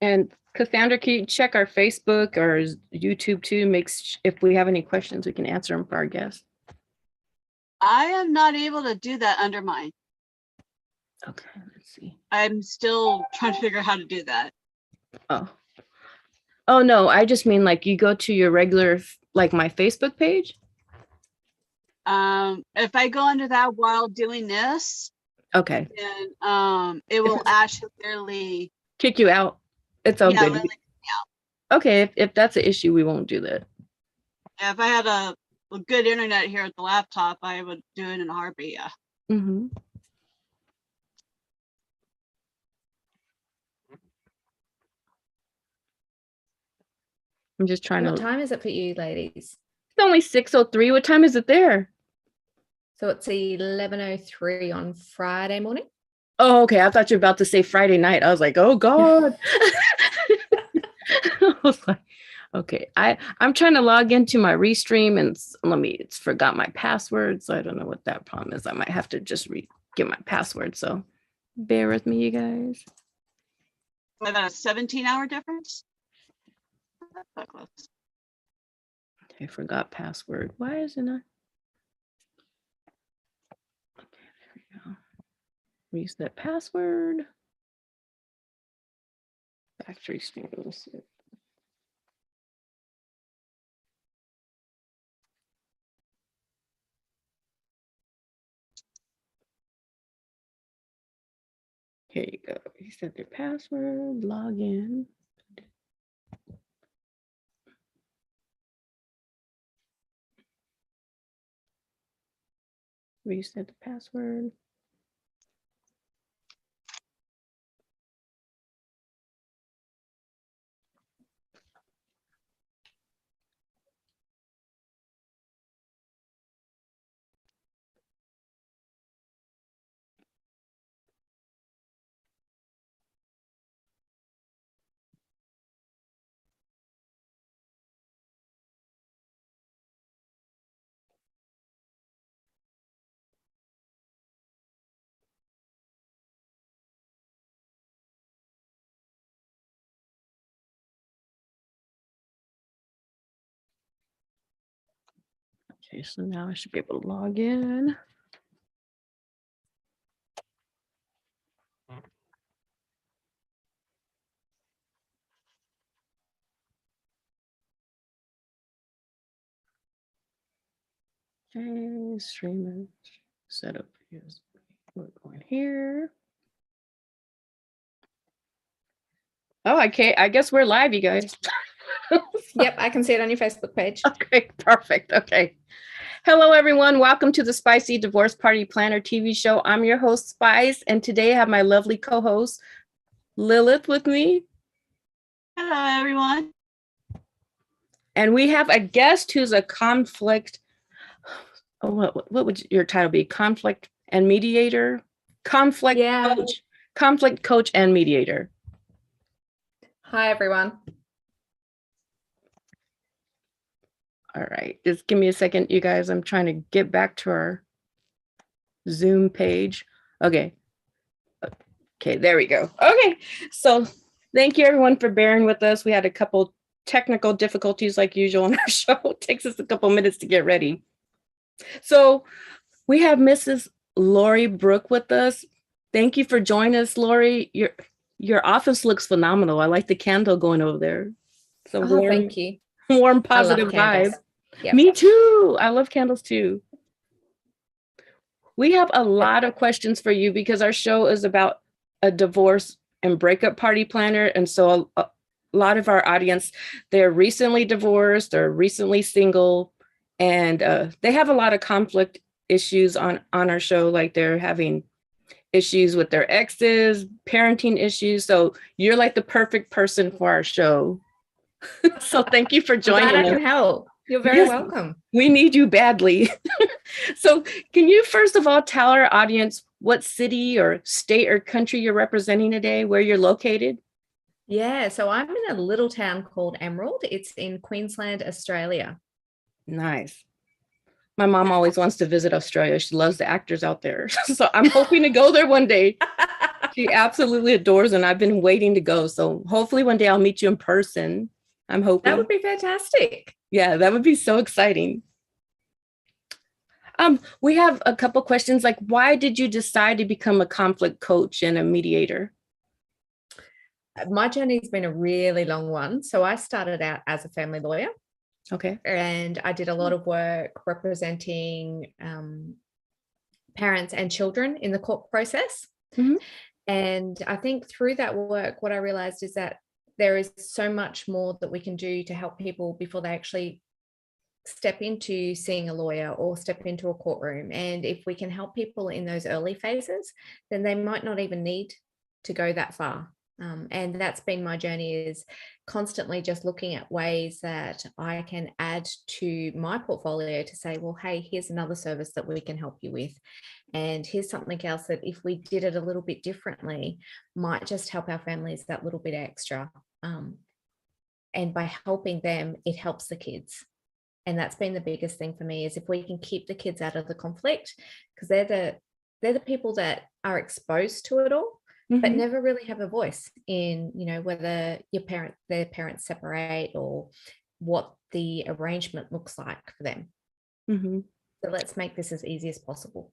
And Cassandra, can you check our Facebook or YouTube too? If we have any questions, we can answer them for our guests. I am not able to do that under mine. Okay, let's see. I'm still trying to figure out how to do that. Oh no, I just mean like you go to your regular, like my Facebook page. If I go under that while doing this, okay, then it will actually kick you out. It's all good. Okay, if that's an issue, we won't do that. Yeah, if I had a good internet here at the laptop, I would do it in a heartbeat. Yeah. Mm-hmm. I'm just trying What time is it for you, ladies? It's only 6:03. What time is it there? So it's 11:03 on Friday morning. Oh, okay. I thought you were about to say Friday night. I was like, oh God. I was like, okay. I'm trying to log into my Restream and it's forgot my password. So I don't know what that problem is. I might have to just get my password. So bear with me, you guys. About a 17-hour difference. I forgot password. Why is it not? Okay, there we go. Reset password. Factory stream. Here you go. Reset their password. Log in. Reset the password. Okay, so now I should be able to log in. Okay, streamer setup is we're going here. Oh, okay. I guess we're live, you guys. Yep, I can see it on your Facebook page. Okay, perfect. Okay. Hello, everyone. Welcome to the Spicy Divorce Party Planner TV show. I'm your host, Spice, and today I have my lovely co-host, Lilith, with me. Hello, everyone. And we have a guest who's a conflict. Oh, what would your title be? Conflict and mediator? Conflict coach. Conflict coach and mediator. Hi, everyone. All right, just give me a second, you guys. I'm trying to get back to our Zoom page. Okay. Okay, there we go. Okay, so thank you everyone for bearing with us. We had a couple technical difficulties like usual on our show. It takes us a couple minutes to get ready. So we have Mrs. Lorrie Brook with us. Thank you for joining us, Lorrie. Your office looks phenomenal. I like the candle going over there. So thank you. Warm, positive vibe. Yep. Me too. I love candles too. We have a lot of questions for you because our show is about a divorce and breakup party planner. And so a lot of our audience, they're recently divorced or recently single, and they have a lot of conflict issues on our show. Like they're having issues with their exes, parenting issues. So you're like the perfect person for our show. So thank you for joining us. I can help. You're very welcome. We need you badly. So can you first of all tell our audience what city or state or country you're representing today, where you're located? Yeah, so I'm in a little town called Emerald. It's in Queensland, Australia. Nice. My mom always wants to visit Australia. She loves the actors out there. So I'm hoping to go there one day. She absolutely adores, and I've been waiting to go. So hopefully one day I'll meet you in person. I'm hoping. That would be fantastic. Yeah, that would be so exciting. We have a couple questions like, why did you decide to become a conflict coach and a mediator? My journey's been a really long one. So I started out as a family lawyer. Okay. And I did a lot of work representing parents and children in the court process. Mhm. And I think through that work, what I realized is that there is so much more that we can do to help people before they actually step into seeing a lawyer or step into a courtroom. And if we can help people in those early phases, then they might not even need to go that far. And that's been my journey, is constantly just looking at ways that I can add to my portfolio to say, well, hey, here's another service that we can help you with. And here's something else that if we did it a little bit differently, might just help our families that little bit extra. And by helping them, it helps the kids. And that's been the biggest thing for me, is if we can keep the kids out of the conflict, because they're the people that are exposed to it all, but Mhm. never really have a voice in, whether their parents separate or what the arrangement looks like for them. Mhm. So let's make this as easy as possible.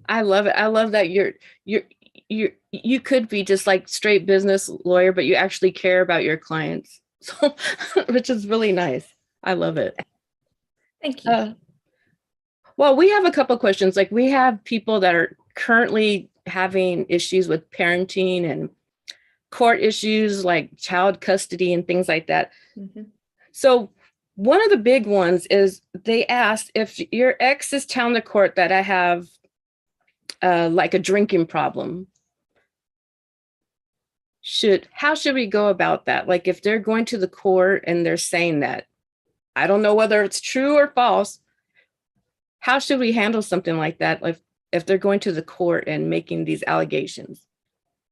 I love it. I love that you could be just like straight business lawyer, but you actually care about your clients. So, which is really nice. I love it. Thank you. Well, we have a couple of questions. Like, we have people that are currently having issues with parenting and court issues like child custody and things like that. Mhm. So one of the big ones is they asked, if your ex is telling the court that I have like a drinking problem, how should we go about that? Like, if they're going to the court and they're saying that, I don't know whether it's true or false, how should we handle something like that? Like, if they're going to the court and making these allegations?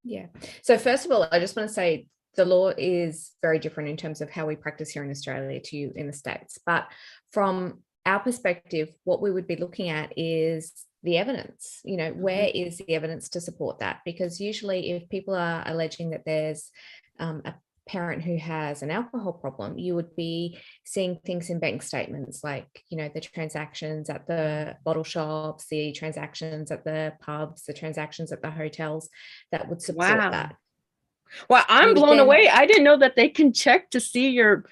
Yeah. So first of all, I just want to say the law is very different in terms of how we practice here in Australia to in the States. But from our perspective, what we would be looking at is the evidence. Where is the evidence to support that? Because usually if people are alleging that there's a parent who has an alcohol problem, you would be seeing things in bank statements like, the transactions at the bottle shops, the transactions at the pubs, the transactions at the hotels that would support Wow. that. Well, I'm blown away. I didn't know that they can check to see your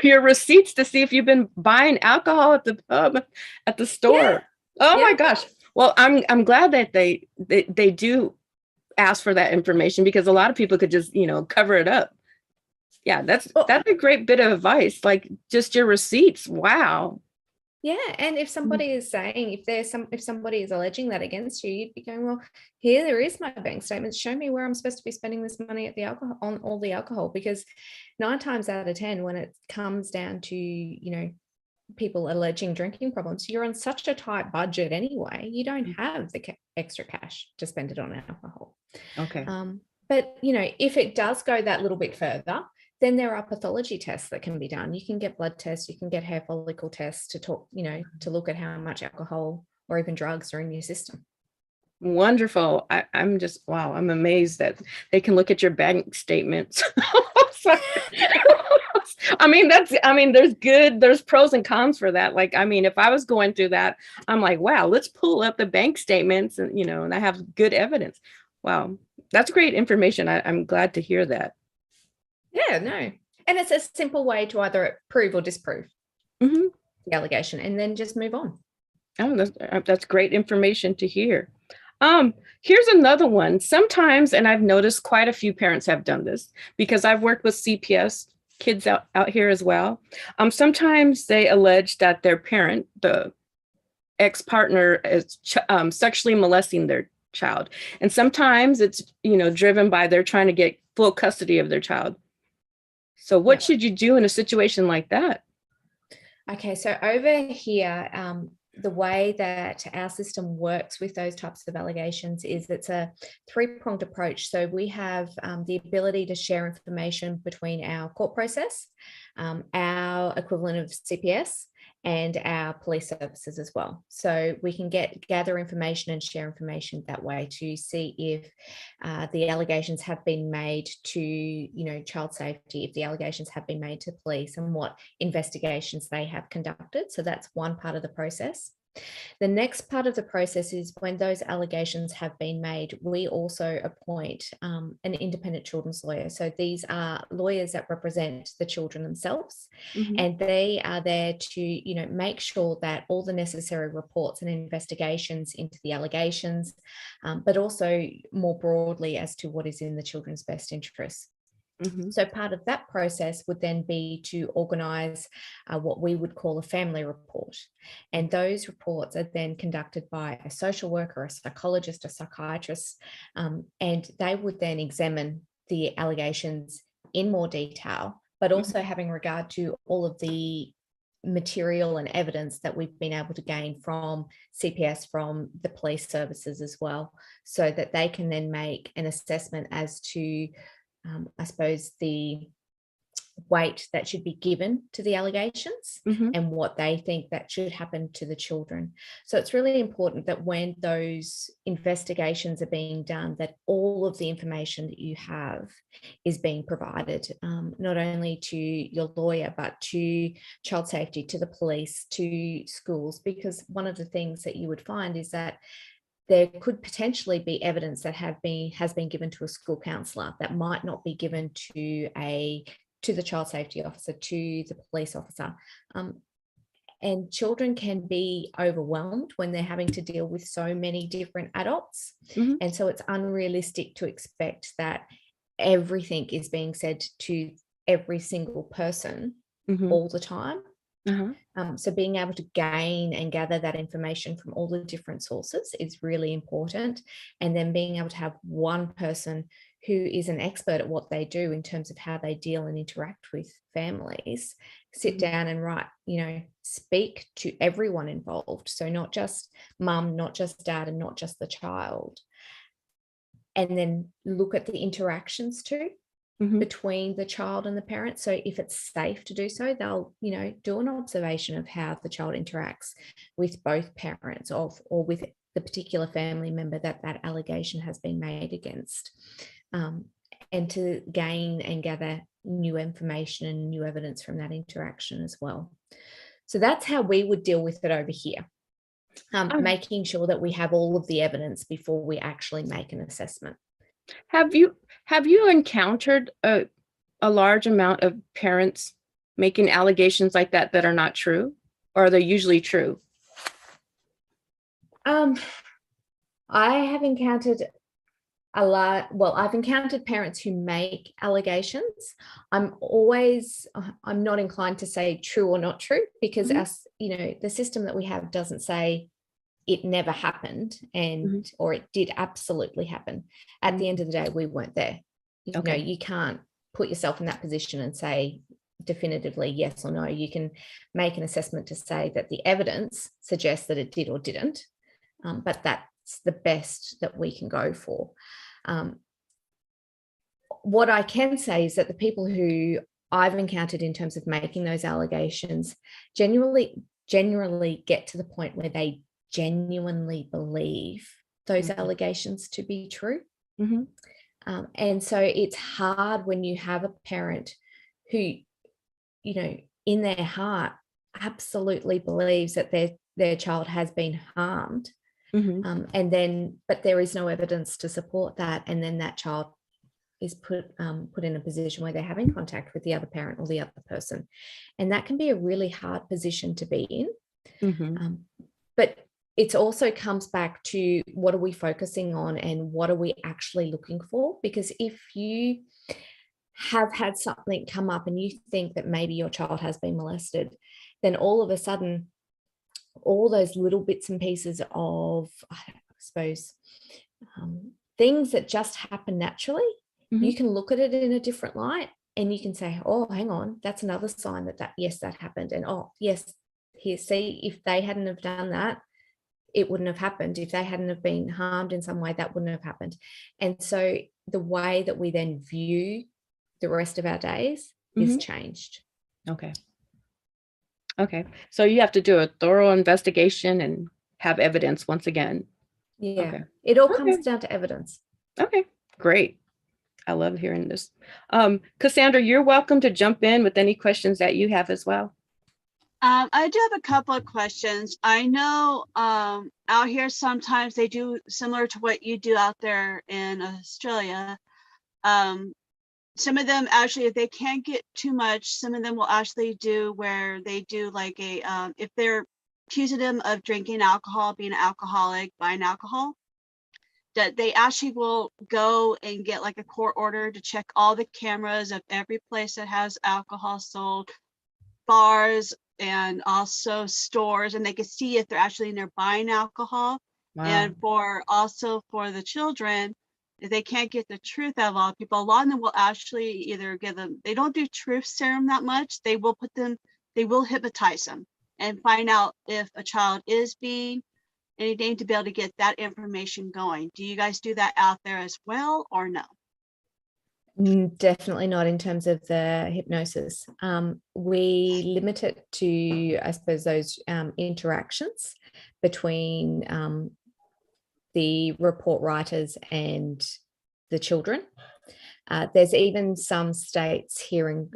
receipts to see if you've been buying alcohol at the pub, at the store. Yeah. Oh Yeah. my gosh. Well, I'm glad that they do ask for that information, because a lot of people could just, cover it up. Yeah, that's a great bit of advice. Like, just your receipts. Wow. Yeah, and if somebody is saying, if somebody is alleging that against you, you'd be going, well, there is my bank statements. Show me where I'm supposed to be spending this money at the alcohol, on all the alcohol, because 9 times out of 10, when it comes down to, people alleging drinking problems, you're on such a tight budget anyway. You don't have the extra cash to spend it on alcohol. Okay. But if it does go that little bit further, then there are pathology tests that can be done. You can get blood tests, you can get hair follicle tests to talk, to look at how much alcohol or even drugs are in your system. Wonderful. I'm just, wow, I'm amazed that they can look at your bank statements. There's pros and cons for that. Like, if I was going through that, I'm like, wow, let's pull up the bank statements and, and I have good evidence. Wow, that's great information. I'm glad to hear that. Yeah, no. And it's a simple way to either prove or disprove the allegation and then just move on. Oh, that's great information to hear. Here's another one. Sometimes, and I've noticed quite a few parents have done this because I've worked with CPS kids out here as well. Sometimes they allege that their parent, the ex-partner, is sexually molesting their child. And sometimes it's, driven by they're trying to get full custody of their child. So what should you do in a situation like that? Okay, so over here, the way that our system works with those types of allegations is it's a 3-pronged approach. So we have the ability to share information between our court process, our equivalent of CPS, and our police services as well. So we can gather information and share information that way to see if the allegations have been made to, child safety, if the allegations have been made to police, and what investigations they have conducted. So that's one part of the process. The next part of the process is when those allegations have been made, we also appoint an independent children's lawyer. So these are lawyers that represent the children themselves, and they are there to, make sure that all the necessary reports and investigations into the allegations, but also more broadly as to what is in the children's best interests. So part of that process would then be to organise what we would call a family report. And those reports are then conducted by a social worker, a psychologist, a psychiatrist, and they would then examine the allegations in more detail, but also having regard to all of the material and evidence that we've been able to gain from CPS, from the police services as well, so that they can then make an assessment as to I suppose the weight that should be given to the allegations and what they think that should happen to the children. So it's really important that when those investigations are being done, that all of the information that you have is being provided, not only to your lawyer, but to child safety, to the police, to schools, because one of the things that you would find is that there could potentially be evidence that has been given to a school counsellor that might not be given to the child safety officer, to the police officer. And children can be overwhelmed when they're having to deal with so many different adults. And so it's unrealistic to expect that everything is being said to every single person all the time. So being able to gain and gather that information from all the different sources is really important. And then being able to have one person who is an expert at what they do in terms of how they deal and interact with families, sit down and write, speak to everyone involved. So not just mum, not just dad, and not just the child. And then look at the interactions too. Between the child and the parent. So if it's safe to do so, they'll, do an observation of how the child interacts with both parents or with the particular family member that allegation has been made against, and to gain and gather new information and new evidence from that interaction as well. So that's how we would deal with it over here, making sure that we have all of the evidence before we actually make an assessment. Have you encountered a large amount of parents making allegations like that are not true, or are they usually true? I have encountered a lot. Well, I've encountered parents who make allegations. I'm not inclined to say true or not true, because the system that we have doesn't say it never happened or it did absolutely happen. At the end of the day, we weren't there. You can't put yourself in that position and say definitively yes or no. You can make an assessment to say that the evidence suggests that it did or didn't, but that's the best that we can go for. What I can say is that the people who I've encountered in terms of making those allegations generally get to the point where they genuinely believe those allegations to be true. And so it's hard when you have a parent who, in their heart absolutely believes that their child has been harmed, but there is no evidence to support that, and then that child is put in a position where they're having contact with the other parent or the other person, and that can be a really hard position to be in. But it also comes back to what are we focusing on and what are we actually looking for? Because if you have had something come up and you think that maybe your child has been molested, then all of a sudden, all those little bits and pieces of, I suppose, things that just happen naturally, you can look at it in a different light and you can say, oh, hang on, that's another sign that yes, that happened. And oh, yes, here, see, if they hadn't have done that, it wouldn't have happened. If they hadn't have been harmed in some way, that wouldn't have happened. And so the way that we then view the rest of our days is changed. Okay. Okay. So you have to do a thorough investigation and have evidence once again. Yeah. Okay. It all Okay. comes down to evidence. Okay. Great. I love hearing this. Cassandra, you're welcome to jump in with any questions that you have as well. I do have a couple of questions. I know out here sometimes they do similar to what you do out there in Australia. Some of them actually, if they can't get too much, some of them will actually do where they do like a, if they're accusing them of drinking alcohol, being an alcoholic, buying alcohol, that they actually will go and get like a court order to check all the cameras of every place that has alcohol sold, bars, and also stores, and they can see if they're actually in there buying alcohol. Wow. And for also for the children, if they can't get the truth out of all people, a lot of them will actually either give them, they don't do truth serum that much. They will put them, they will hypnotize them and find out if a child is being anything to be able to get that information going. Do you guys do that out there as well or no? Definitely not in terms of the hypnosis. We limit it to, I suppose, those interactions between the report writers and the children. There's even some states here in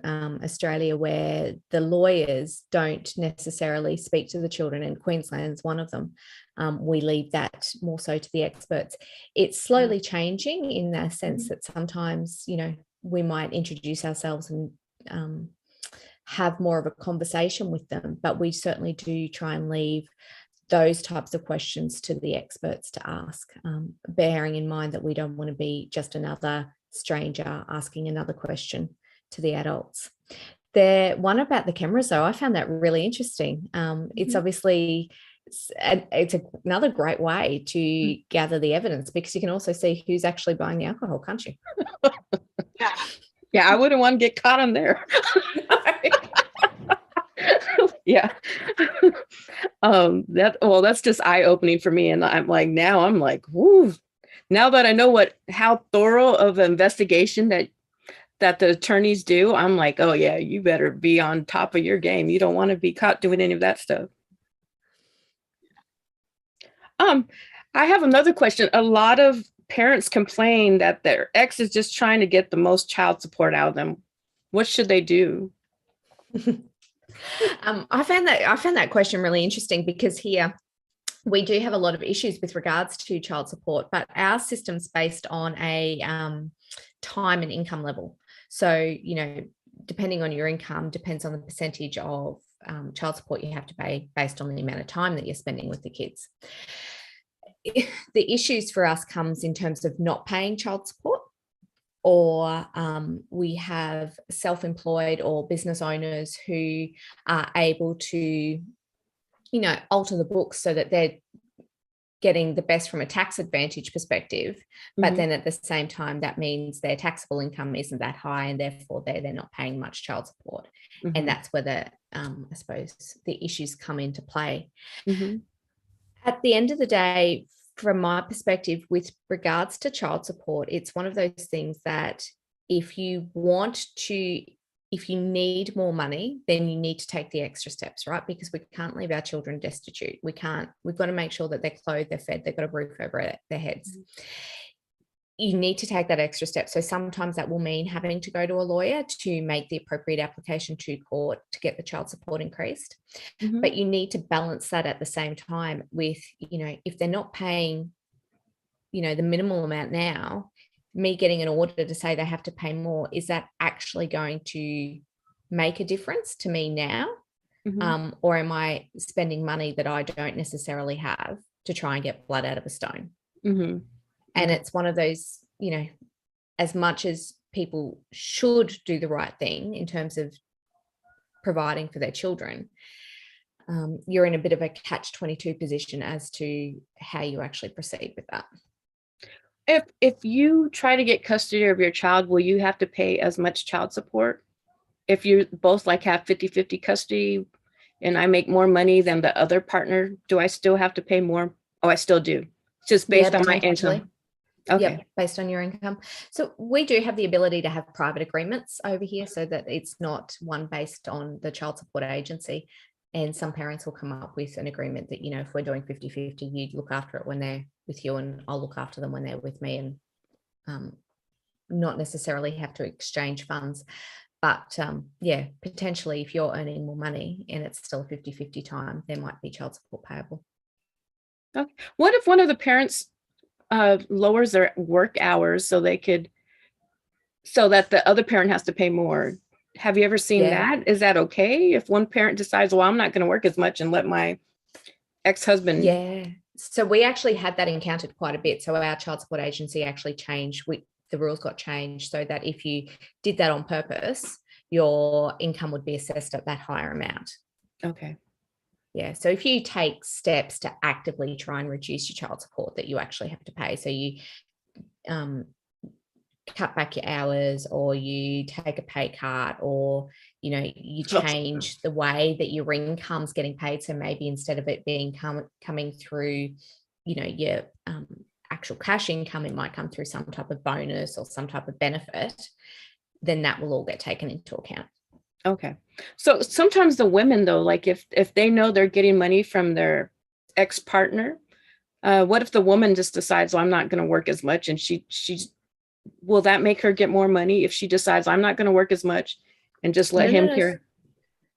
Australia where the lawyers don't necessarily speak to the children, and Queensland's one of them. We leave that more so to the experts. It's slowly changing in the sense that sometimes, you know, we might introduce ourselves and have more of a conversation with them, but we certainly do try and leave those types of questions to the experts to ask, bearing in mind that we don't want to be just another stranger asking another question to the adults. The one about the cameras, though, I found that really interesting. It's obviously, it's another great way to gather the evidence, because you can also see who's actually buying the alcohol, can't you? Yeah. Yeah, I wouldn't want to get caught on there. Yeah. That's just eye-opening for me. And I'm like, whoo. Now that I know how thorough of an investigation that the attorneys do, I'm like, oh yeah, you better be on top of your game. You don't want to be caught doing any of that stuff. I have another question. A lot of parents complain that their ex is just trying to get the most child support out of them. What should they do? I found that question really interesting, because here we do have a lot of issues with regards to child support, but our system's based on a time and income level. So, you know, depending on your income, depends on the percentage of child support you have to pay based on the amount of time that you're spending with the kids. The issues for us comes in terms of not paying child support, or we have self-employed or business owners who are able to, you know, alter the books so that they're getting the best from a tax advantage perspective, but then at the same time, that means their taxable income isn't that high, and therefore they're not paying much child support. And that's where the I suppose the issues come into play. At the end of the day, from my perspective, with regards to child support, it's one of those things that if you need more money, then you need to take the extra steps, right? Because we can't leave our children destitute. We've got to make sure that they're clothed, they're fed, they've got a roof over their heads. You need to take that extra step. So sometimes that will mean having to go to a lawyer to make the appropriate application to court to get the child support increased. But you need to balance that at the same time with, you know, if they're not paying, you know, the minimal amount now, me getting an order to say they have to pay more, is that actually going to make a difference to me now? Or am I spending money that I don't necessarily have to try and get blood out of a stone? And it's one of those, you know, as much as people should do the right thing in terms of providing for their children, you're in a bit of a catch-22 position as to how you actually proceed with that. If you try to get custody of your child, will you have to pay as much child support? If you both like have 50-50 custody and I make more money than the other partner, do I still have to pay more? Oh, I still do. Just based on my income. Okay. Yep, based on your income. So we do have the ability to have private agreements over here so that it's not one based on the child support agency. And some parents will come up with an agreement that, you know, if we're doing 50-50, you look after it when they're with you and I'll look after them when they're with me, and not necessarily have to exchange funds. But yeah, potentially if you're earning more money and it's still a 50-50 time, there might be child support payable. Okay. What if one of the parents lowers their work hours so they could, so that the other parent has to pay more? Have you ever seen Yeah. that? Is that okay if one parent decides, well, I'm not going to work as much and let my ex-husband? Yeah. So we actually had that encountered quite a bit. So our child support agency actually changed. The rules got changed so that if you did that on purpose, your income would be assessed at that higher amount. Okay. Yeah. So if you take steps to actively try and reduce your child support that you actually have to pay, so you cut back your hours, or you take a pay cut, or, you know, you change the way that your income's getting paid. So maybe instead of it being coming through, you know, your actual cash income, it might come through some type of bonus or some type of benefit, then that will all get taken into account. Okay. So sometimes the women, though, like if they know they're getting money from their ex-partner, what if the woman just decides, well, I'm not going to work as much, and she's will that make her get more money if she decides I'm not going to work as much and just let him carry?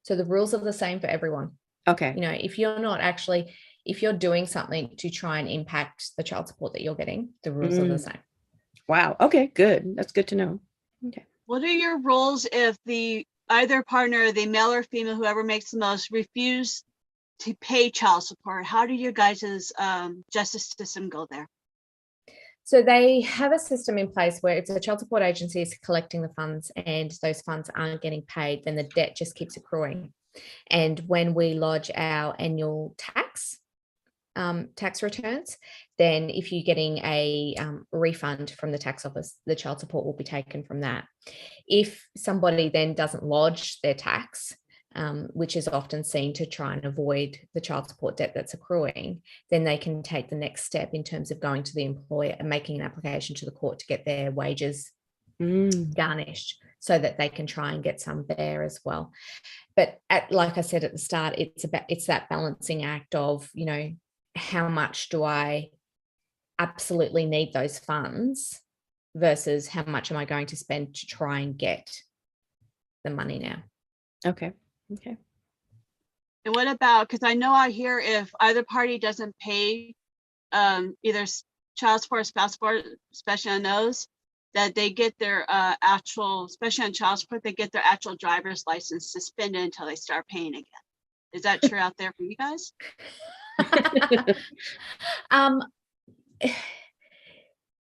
So the rules are the same for everyone. Okay. You know, if you're doing something to try and impact the child support that you're getting, the rules are the same. Wow. Okay, good. That's good to know. Okay. What are your rules if either partner, the male or female, whoever makes the most, refuse to pay child support? How do your guys' justice system go there? So they have a system in place where if the child support agency is collecting the funds and those funds aren't getting paid, then the debt just keeps accruing. And when we lodge our annual tax returns, then if you're getting a refund from the tax office, the child support will be taken from that. If somebody then doesn't lodge their tax, which is often seen to try and avoid the child support debt that's accruing, then they can take the next step in terms of going to the employer and making an application to the court to get their wages garnished so that they can try and get some there as well. But like I said at the start, it's that balancing act of, you know, how much do I absolutely need those funds versus how much am I going to spend to try and get the money now. Okay. Okay. And what about, because I know out here, if either party doesn't pay either child support or spouse support, especially on those, that they get their actual, especially on child support, they get their actual driver's license suspended until they start paying again. Is that true out there for you guys?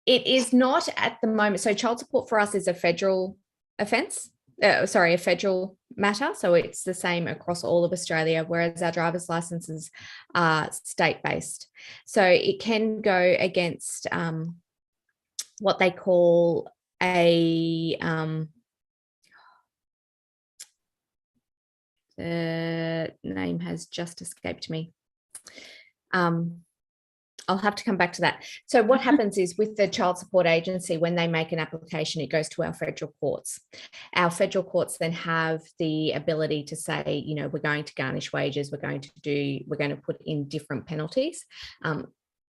It is not at the moment. So child support for us is a federal offence. A federal matter. So it's the same across all of Australia, whereas our driver's licenses are state-based. So it can go against what they call a the name has just escaped me. I'll have to come back to that. So what happens is with the child support agency, when they make an application, it goes to our federal courts. Our federal courts then have the ability to say, you know, we're going to garnish wages, we're going to put in different penalties.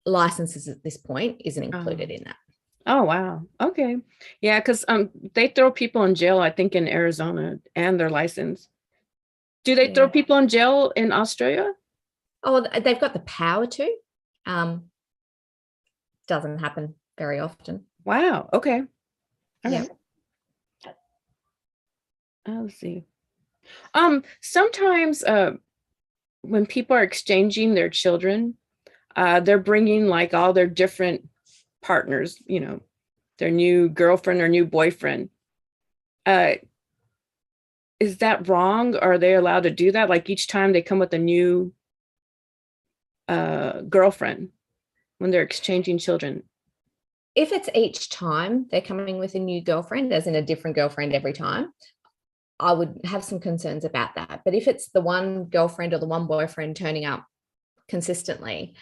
Licenses at this point isn't included in that. Oh, wow. Okay. Yeah, because they throw people in jail, I think, in Arizona, and their license. Do they throw people in jail in Australia? Oh, they've got the power to. Doesn't happen very often. Wow. Okay. All right. Let's see. Sometimes when people are exchanging their children, they're bringing like all their different partners, you know, their new girlfriend or new boyfriend. Is that wrong? Are they allowed to do that? Like each time they come with a new girlfriend when they're exchanging children? If it's each time they're coming with a new girlfriend, as in a different girlfriend every time, I would have some concerns about that. But if it's the one girlfriend or the one boyfriend turning up consistently,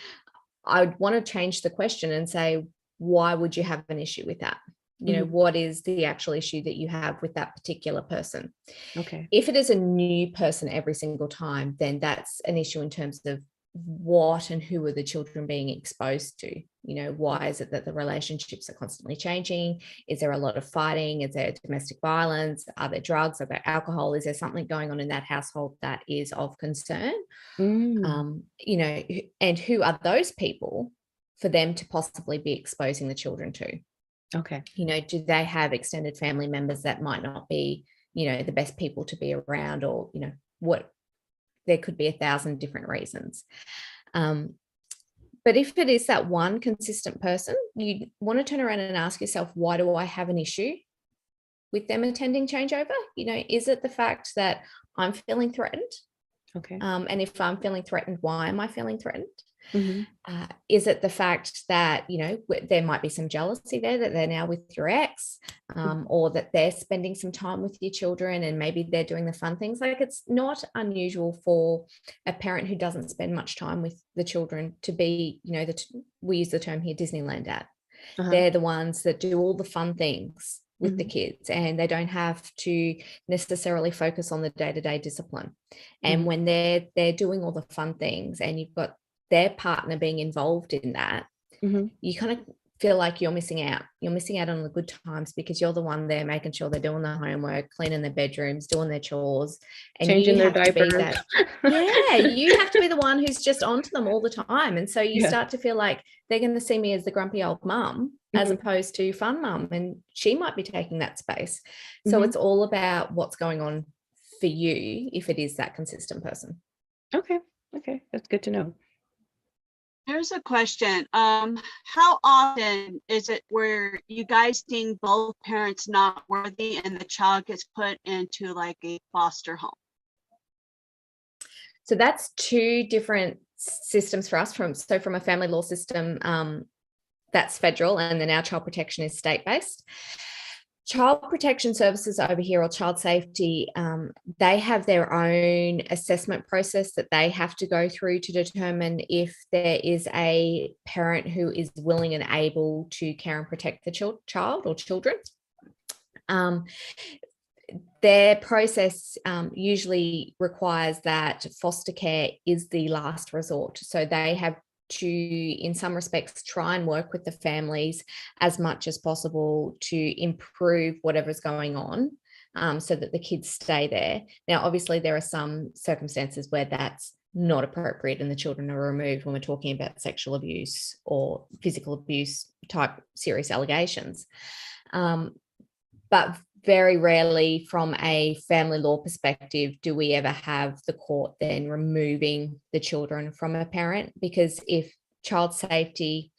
I would want to change the question and say, why would you have an issue with that? You know, what is the actual issue that you have with that particular person? Okay. If it is a new person every single time, then that's an issue in terms of what and who are the children being exposed to. You know, why is it that the relationships are constantly changing? Is there a lot of fighting? Is there domestic violence? Are there drugs? Are there alcohol? Is there something going on in that household that is of concern? You know, and who are those people for them to possibly be exposing the children to? Okay. You know, do they have extended family members that might not be, you know, the best people to be around, or, you know, what, there could be 1,000 different reasons. But if it is that one consistent person, you want to turn around and ask yourself, why do I have an issue with them attending changeover? You know, is it the fact that I'm feeling threatened? Okay. And if I'm feeling threatened, why am I feeling threatened? Mm-hmm. Is it the fact that, you know, there might be some jealousy there, that they're now with your ex, or that they're spending some time with your children and maybe they're doing the fun things? Like, it's not unusual for a parent who doesn't spend much time with the children to be, you know, we use the term here, Disneyland dad. They're the ones that do all the fun things with the kids, and they don't have to necessarily focus on the day-to-day discipline. And when they're doing all the fun things and you've got their partner being involved in that, you kind of feel like you're missing out. You're missing out on the good times because you're the one there making sure they're doing their homework, cleaning their bedrooms, doing their chores, and changing you their have to be diapers. that. Yeah, you have to be the one who's just onto them all the time. And so you start to feel like they're going to see me as the grumpy old mum as opposed to fun mum, and she might be taking that space. So it's all about what's going on for you if it is that consistent person. Okay. That's good to know. Here's a question. How often is it where you guys think both parents not worthy and the child gets put into like a foster home? So that's two different systems for us. From a family law system, that's federal, and then our child protection is state-based. Child protection services over here, or child safety, they have their own assessment process that they have to go through to determine if there is a parent who is willing and able to care and protect the child or children. Their process usually requires that foster care is the last resort. So they have to, in some respects, try and work with the families as much as possible to improve whatever's going on, so that the kids stay there. Now, obviously, there are some circumstances where that's not appropriate and the children are removed when we're talking about sexual abuse or physical abuse type serious allegations. But very rarely, from a family law perspective, do we ever have the court then removing the children from a parent, because if child safety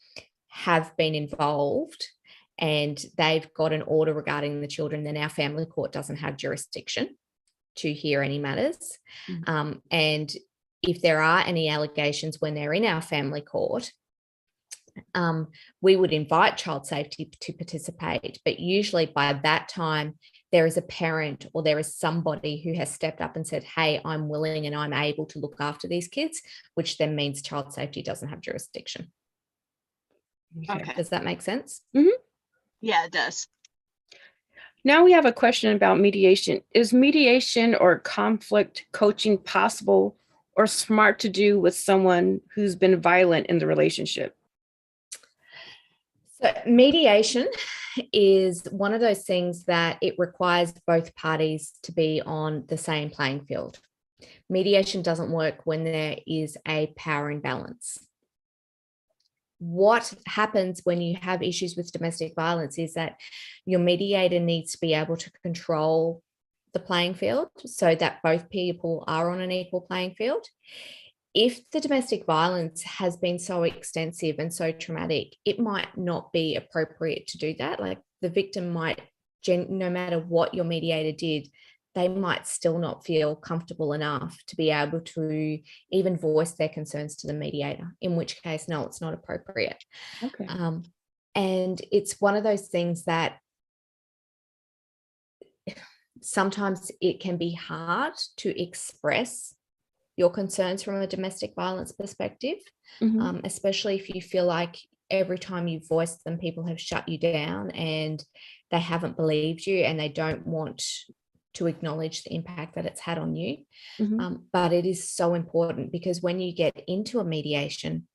have been involved and they've got an order regarding the children, then our family court doesn't have jurisdiction to hear any matters. And if there are any allegations when they're in our family court, we would invite child safety to participate, but usually by that time there is a parent or there is somebody who has stepped up and said, hey, I'm willing and I'm able to look after these kids, which then means child safety doesn't have jurisdiction. Okay. Does that make sense? Yeah, it does. Now we have a question about mediation. Is mediation or conflict coaching possible or smart to do with someone who's been violent in the relationship? So mediation is one of those things that it requires both parties to be on the same playing field. Mediation doesn't work when there is a power imbalance. What happens when you have issues with domestic violence is that your mediator needs to be able to control the playing field so that both people are on an equal playing field. If the domestic violence has been so extensive and so traumatic, it might not be appropriate to do that. Like, the victim might, no matter what your mediator did, they might still not feel comfortable enough to be able to even voice their concerns to the mediator, in which case, no, it's not appropriate. Okay. And it's one of those things that sometimes it can be hard to express your concerns from a domestic violence perspective, especially if you feel like every time you've voiced them, people have shut you down and they haven't believed you and they don't want to acknowledge the impact that it's had on you. But it is so important, because when you get into a mediation,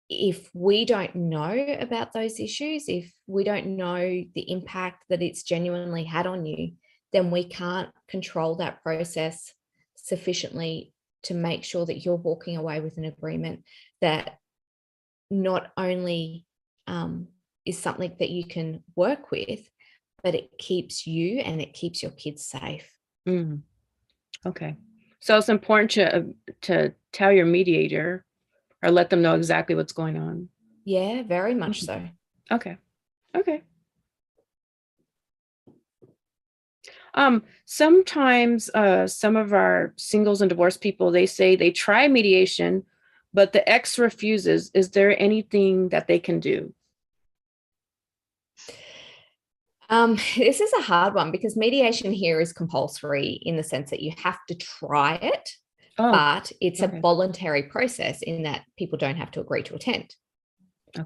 if we don't know about those issues, if we don't know the impact that it's genuinely had on you, then we can't control that process sufficiently to make sure that you're walking away with an agreement that not only is something that you can work with, but it keeps you and it keeps your kids safe. Okay. So it's important to tell your mediator or let them know exactly what's going on. Yeah, very much so. Okay. Okay. Sometimes some of our singles and divorced people, they say they try mediation, but the ex refuses. Is there anything that they can do? This is a hard one, because mediation here is compulsory in the sense that you have to try it, but it's a voluntary process in that people don't have to agree to attend.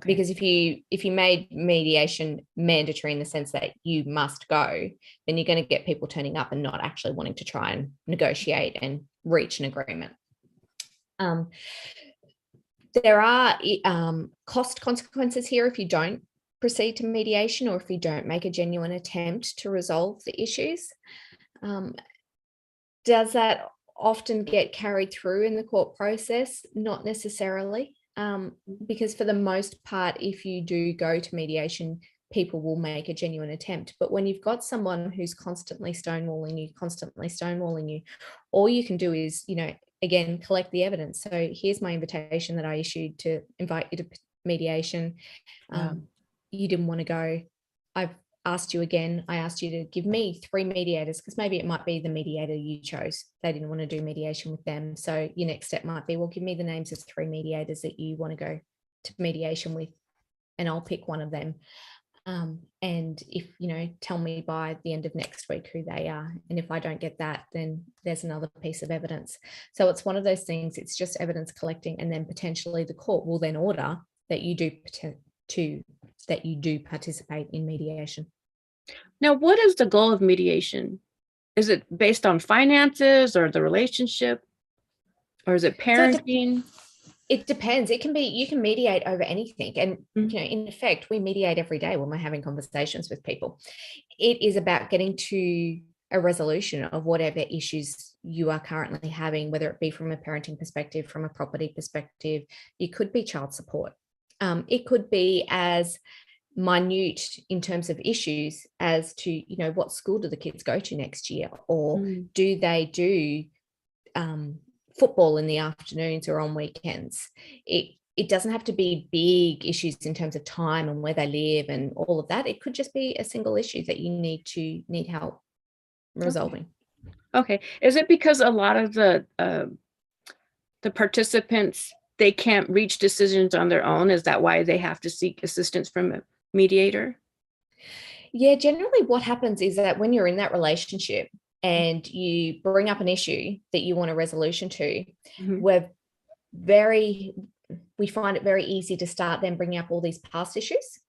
Because if you made mediation mandatory in the sense that you must go, then you're going to get people turning up and not actually wanting to try and negotiate and reach an agreement. There are cost consequences here if you don't proceed to mediation, or if you don't make a genuine attempt to resolve the issues. Does that often get carried through in the court process? Not necessarily. Because for the most part, if you do go to mediation, people will make a genuine attempt. But when you've got someone who's constantly stonewalling you, all you can do is, again, collect the evidence. So here's my invitation that I issued to invite you to mediation. You didn't want to go. I've asked you again. I asked you to give me 3 mediators, because maybe it might be the mediator you chose. They didn't want to do mediation with them. So your next step might be, well, give me the names of 3 mediators that you want to go to mediation with, and I'll pick one of them. And if, tell me by the end of next week who they are. And if I don't get that, then there's another piece of evidence. So it's one of those things, it's just evidence collecting, and then potentially the court will then order that you do participate in mediation. Now, what is the goal of mediation? Is it based on finances or the relationship, or is it parenting? It depends. It can be, you can mediate over anything. And, in effect, we mediate every day when we're having conversations with people. It is about getting to a resolution of whatever issues you are currently having, whether it be from a parenting perspective, from a property perspective. It could be child support. It could be as minute in terms of issues as to, what school do the kids go to next year, or do they do football in the afternoons or on weekends. It doesn't have to be big issues in terms of time and where they live and all of that. It could just be a single issue that you need help resolving. Okay. Is it because a lot of the participants, they can't reach decisions on their own? Is that why they have to seek assistance from a mediator? Yeah, generally what happens is that when you're in that relationship and you bring up an issue that you want a resolution to, we find it very easy to start then bringing up all these past issues.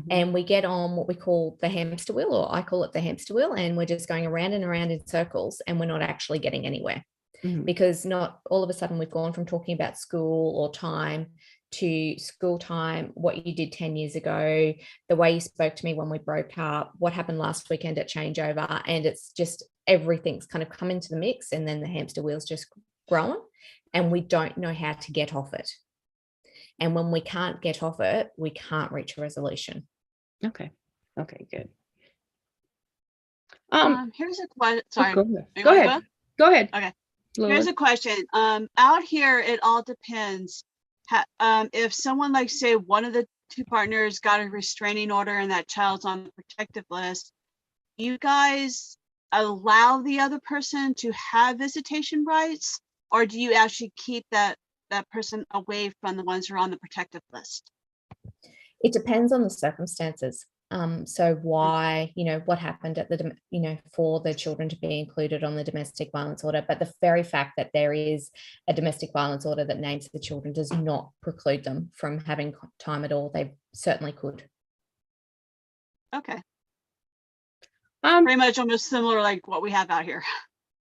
And we get on what we call the hamster wheel, or I call it the hamster wheel, and we're just going around and around in circles, and we're not actually getting anywhere. Because not all of a sudden we've gone from talking about school or time to school time, what you did 10 years ago, the way you spoke to me when we broke up, what happened last weekend at changeover. And it's just everything's kind of come into the mix, and then the hamster wheel's just growing, and we don't know how to get off it. And when we can't get off it, we can't reach a resolution. Okay, good. Here's a question. Sorry. Go ahead. Okay. Lola. Here's a question. Out here, it all depends. If someone, like, say, one of the 2 partners got a restraining order and that child's on the protective list, you guys allow the other person to have visitation rights, or do you actually keep that person away from the ones who are on the protective list? It depends on the circumstances. So why, what happened at the, for the children to be included on the domestic violence order. But the very fact that there is a domestic violence order that names the children does not preclude them from having time at all. They certainly could. Okay. Pretty much almost similar like what we have out here.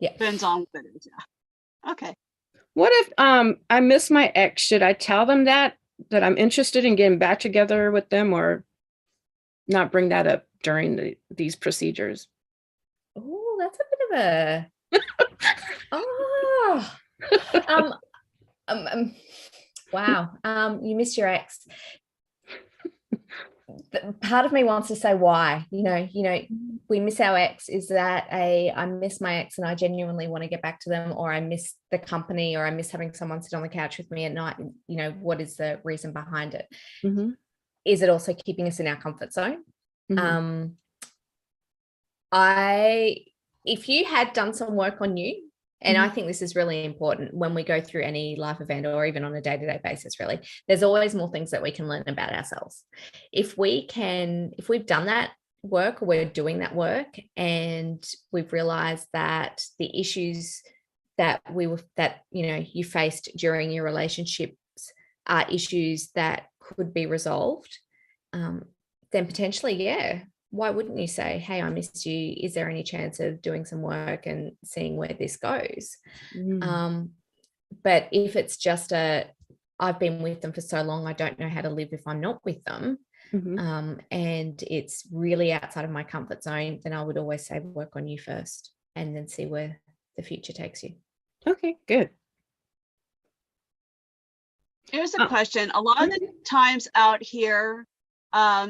Yeah. Depends on what it is. Yeah. Okay. What if I miss my ex? Should I tell them that I'm interested in getting back together with them, or not bring that up during these procedures? Oh, that's a bit of a wow. You missed your ex. Part of me wants to say why. We miss our ex. Is that I miss my ex and I genuinely want to get back to them, or I miss the company, or I miss having someone sit on the couch with me at night? What is the reason behind it? Mm-hmm. Is it also keeping us in our comfort zone? Mm-hmm. If you had done some work on you, and Mm-hmm. I think this is really important when we go through any life event or even on a day-to-day basis, really, there's always more things that we can learn about ourselves. If we've done that work, or we're doing that work, and we've realized that the issues that you faced during your relationships are issues that could be resolved, then potentially, yeah, why wouldn't you say, hey, I missed you. Is there any chance of doing some work and seeing where this goes? Mm-hmm. But if it's just I've been with them for so long, I don't know how to live if I'm not with them, Mm-hmm. and it's really outside of my comfort zone, then I would always say work on you first and then see where the future takes you. Okay, good. Here's a question. A lot of the times out here,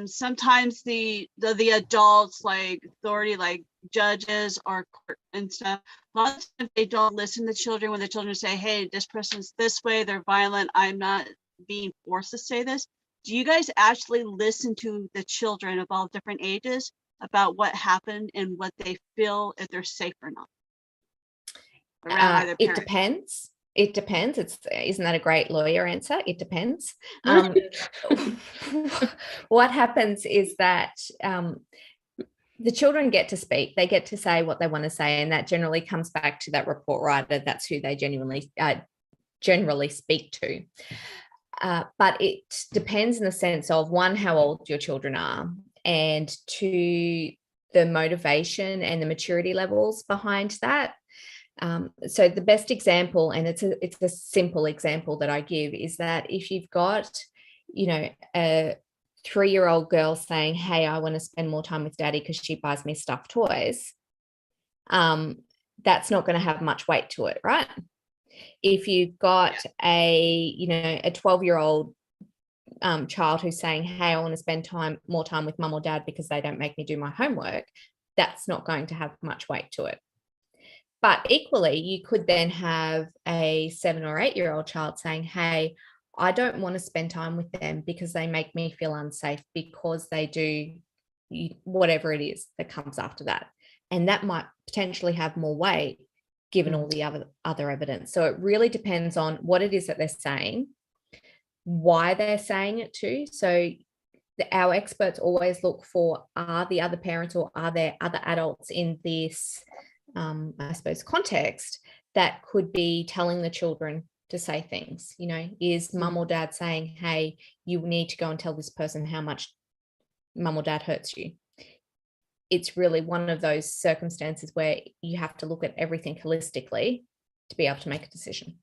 sometimes the adults, like authority, like judges or court and stuff, a lot of times they don't listen to children when the children say, hey, this person's this way, they're violent, I'm not being forced to say this. Do you guys actually listen to the children of all different ages about what happened and what they feel, if they're safe or not around either It parent? depends. Isn't that a great lawyer answer? It depends. What happens is that the children get to speak. They get to say what they want to say, and that generally comes back to that report writer. That's who they generally speak to. But it depends in the sense of, one, how old your children are, and two, the motivation and the maturity levels behind that. So the best example, and it's a simple example that I give, is that if you've got, a 3-year-old girl saying, hey, I want to spend more time with daddy because she buys me stuffed toys, that's not going to have much weight to it, right? If you've got a 12-year-old child who's saying, hey, I want to spend more time with mum or dad because they don't make me do my homework, that's not going to have much weight to it. But equally, you could then have a 7 or 8-year-old child saying, hey, I don't want to spend time with them because they make me feel unsafe because they do whatever it is that comes after that. And that might potentially have more weight given all the other evidence. So it really depends on what it is that they're saying, why they're saying it too. So our experts always look for, are the other parents or are there other adults in this I suppose, context that could be telling the children to say things. Is mum or dad saying, hey, you need to go and tell this person how much mum or dad hurts you? It's really one of those circumstances where you have to look at everything holistically to be able to make a decision.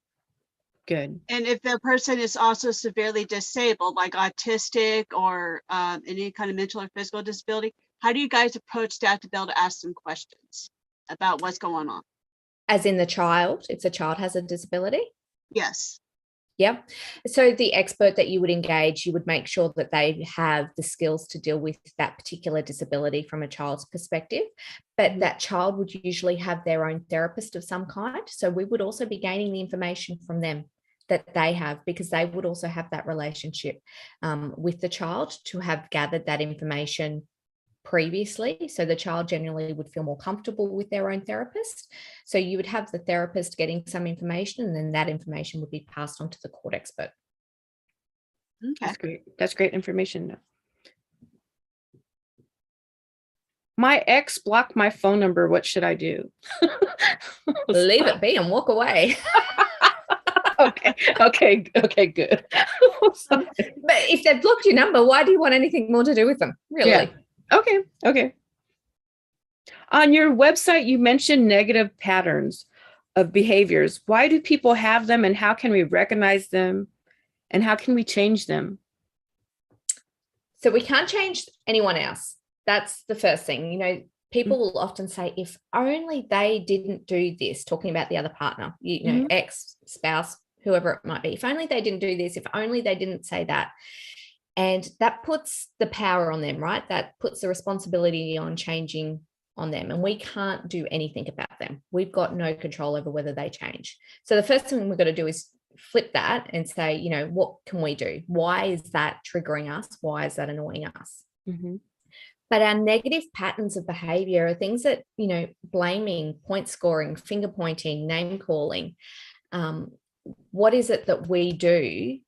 Good. And if the person is also severely disabled, like autistic or any kind of mental or physical disability, how do you guys approach that to be able to ask them questions about what's going on? As in the child, if the child has a disability? Yes. Yeah. So the expert that you would engage, you would make sure that they have the skills to deal with that particular disability from a child's perspective. But that child would usually have their own therapist of some kind. So we would also be gaining the information from them that they have, because they would also have that relationship with the child to have gathered that information previously. So the child generally would feel more comfortable with their own therapist. So you would have the therapist getting some information, and then that information would be passed on to the court expert. Okay. That's great. That's great information. my ex blocked my phone number. What should I do? Leave it be and walk away. Okay, good. But if they've blocked your number, why do you want anything more to do with them? Really? Yeah. Okay. On your website, you mentioned negative patterns of behaviors. Why do people have them, and how can we recognize them, and how can we change them? So we can't change anyone else. That's the first thing. You know, people will often say, if only they didn't do this, talking about the other partner, you know, ex, spouse, whoever it might be. If only they didn't do this, if only they didn't say that. And that puts the power on them, right? That puts the responsibility on changing on them, and we can't do anything about them. We've got no control over whether they change. So the first thing we've got to do is flip that and say, you know, what can we do? Why is that triggering us? Why is that annoying us? But our negative patterns of behavior are things that, you know, blaming, point scoring, finger pointing, name calling. What is it that we do?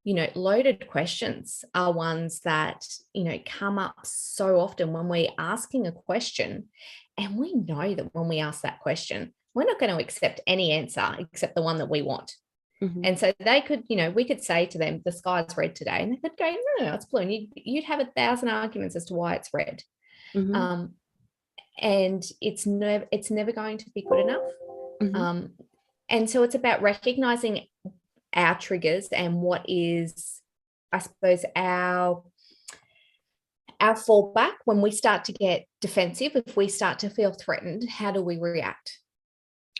You know, loaded questions are ones that, you know, come up so often when we're asking a question. And we know that when we ask that question, we're not going to accept any answer except the one that we want. And so they could, you know, we could say to them, the sky's red today. And they could go, no, it's blue. And you'd have 1,000 arguments as to why it's red. And it's never going to be good enough. And so it's about recognizing our triggers and what is, I suppose, our fallback when we start to get defensive. If we start to feel threatened, how do we react?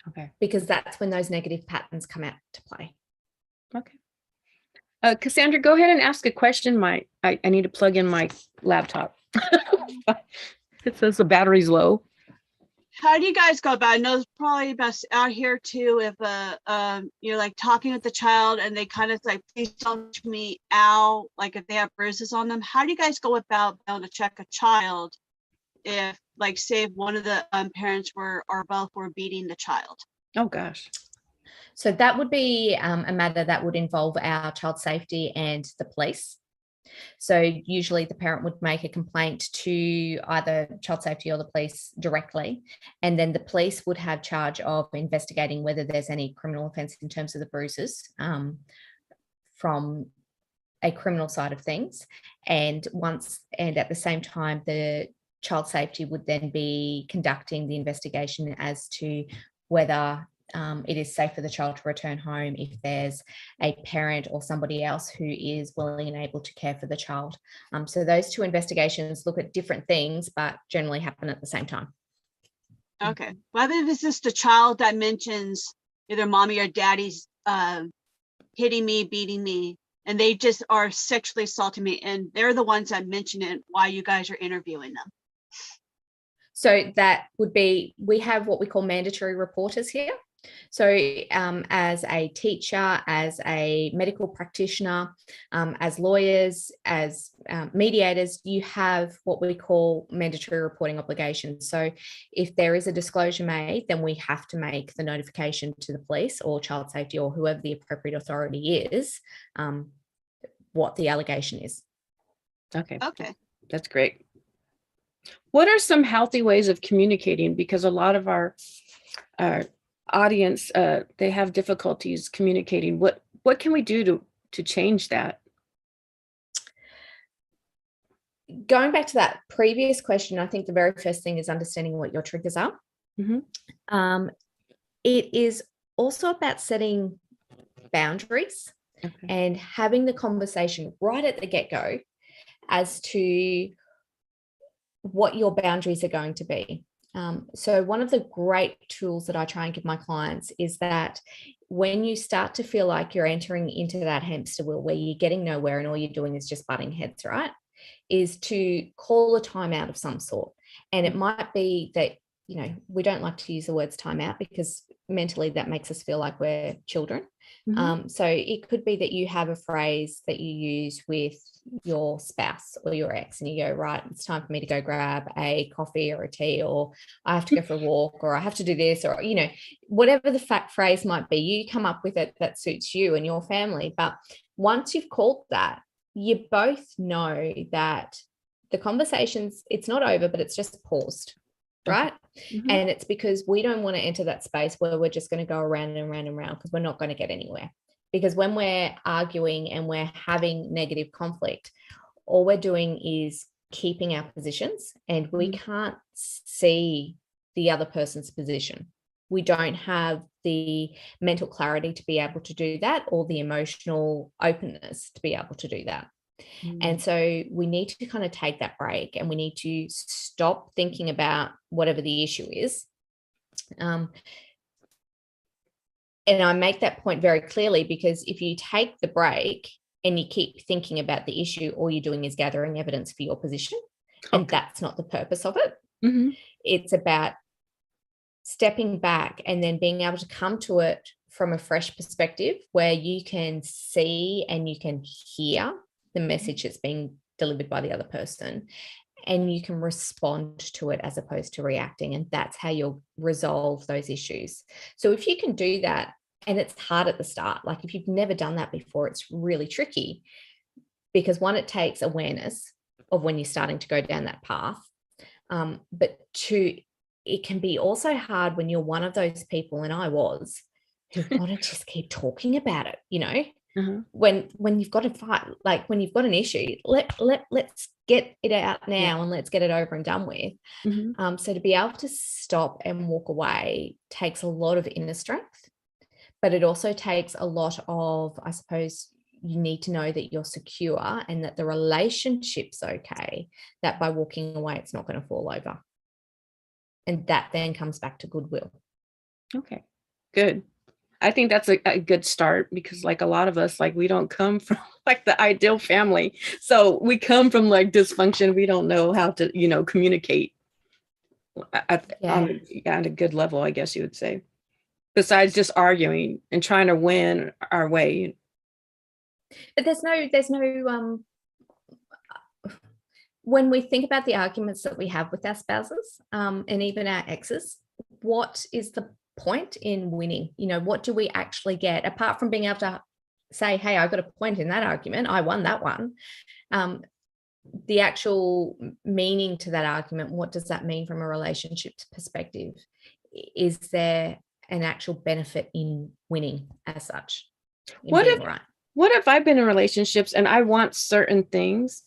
Okay. Because that's when those negative patterns come out to play. Okay. Cassandra, go ahead and ask a question. I need to plug in my laptop. It says the battery's low. How do you guys go about it? I know it's probably best out here too if you're like talking with the child and they kind of like, please don't touch me, ow, like if they have bruises on them. How do you guys go about being able to check a child if, like, say if one of the parents were or both were beating the child? Oh gosh. So that would be a matter that would involve our child safety and the police. So usually the parent would make a complaint to either child safety or the police directly, and then the police would have charge of investigating whether there's any criminal offence in terms of the bruises from a criminal side of things. And at the same time, the child safety would then be conducting the investigation as to whether it is safe for the child to return home if there's a parent or somebody else who is willing and able to care for the child. So those two investigations look at different things, but generally happen at the same time. Okay. Whether this is the child that mentions either mommy or daddy's hitting me, beating me, and they just are sexually assaulting me, and they're the ones that mention it, why you guys are interviewing them. So that would be, we have what we call mandatory reporters here. So as a teacher, as a medical practitioner, as lawyers, as mediators, you have what we call mandatory reporting obligations. So if there is a disclosure made, then we have to make the notification to the police or child safety or whoever the appropriate authority is, what the allegation is. Okay. That's great. What are some healthy ways of communicating? Because a lot of our audience, they have difficulties communicating. What can we do to change that? Going back to that previous question, I think the very first thing is understanding what your triggers are. It is also about setting boundaries and having the conversation right at the get-go as to what your boundaries are going to be. So one of the great tools that I try and give my clients is that when you start to feel like you're entering into that hamster wheel where you're getting nowhere and all you're doing is just butting heads, right, is to call a timeout of some sort. And it might be that, you know, we don't like to use the words timeout because mentally that makes us feel like we're children. So it could be that you have a phrase that you use with your spouse or your ex and you go, right, it's time for me to go grab a coffee or a tea, or I have to go for a walk, or I have to do this, or, you know, whatever the phrase might be, you come up with it that suits you and your family. But once you've called that, you both know that the conversations, it's not over, but it's just paused, right? Mhm. And it's because we don't want to enter that space where we're just going to go around and around and around, because we're not going to get anywhere. Because when we're arguing and we're having negative conflict, all we're doing is keeping our positions, and we can't see the other person's position. We don't have the mental clarity to be able to do that, or the emotional openness to be able to do that. And so we need to kind of take that break, and we need to stop thinking about whatever the issue is. And I make that point very clearly, because if you take the break and you keep thinking about the issue, all you're doing is gathering evidence for your position. And that's not the purpose of it. It's about stepping back and then being able to come to it from a fresh perspective, where you can see and you can hear the message that's being delivered by the other person, and you can respond to it as opposed to reacting. And that's how you'll resolve those issues. So if you can do that, and it's hard at the start, like if you've never done that before, it's really tricky, because one, it takes awareness of when you're starting to go down that path. But two, it can be also hard when you're one of those people, and I was, who want to just keep talking about it, you know. When you've got a fight, like when you've got an issue, let's get it out now and let's get it over and done with. So to be able to stop and walk away takes a lot of inner strength, but it also takes a lot of, I suppose, you need to know that you're secure and that the relationship's okay, that by walking away, it's not going to fall over. And that then comes back to goodwill. Okay, good. I think that's a good start, because like a lot of us, like we don't come from like the ideal family. So we come from like dysfunction. We don't know how to, you know, communicate on a good level, I guess you would say, besides just arguing and trying to win our way. But there's no when we think about the arguments that we have with our spouses, and even our exes, what is the point in winning? You know, what do we actually get apart from being able to say, hey, I got a point in that argument, I won that one? The actual meaning to that argument, what does that mean from a relationship perspective? Is there an actual benefit in winning as such? What if I've been in relationships and I want certain things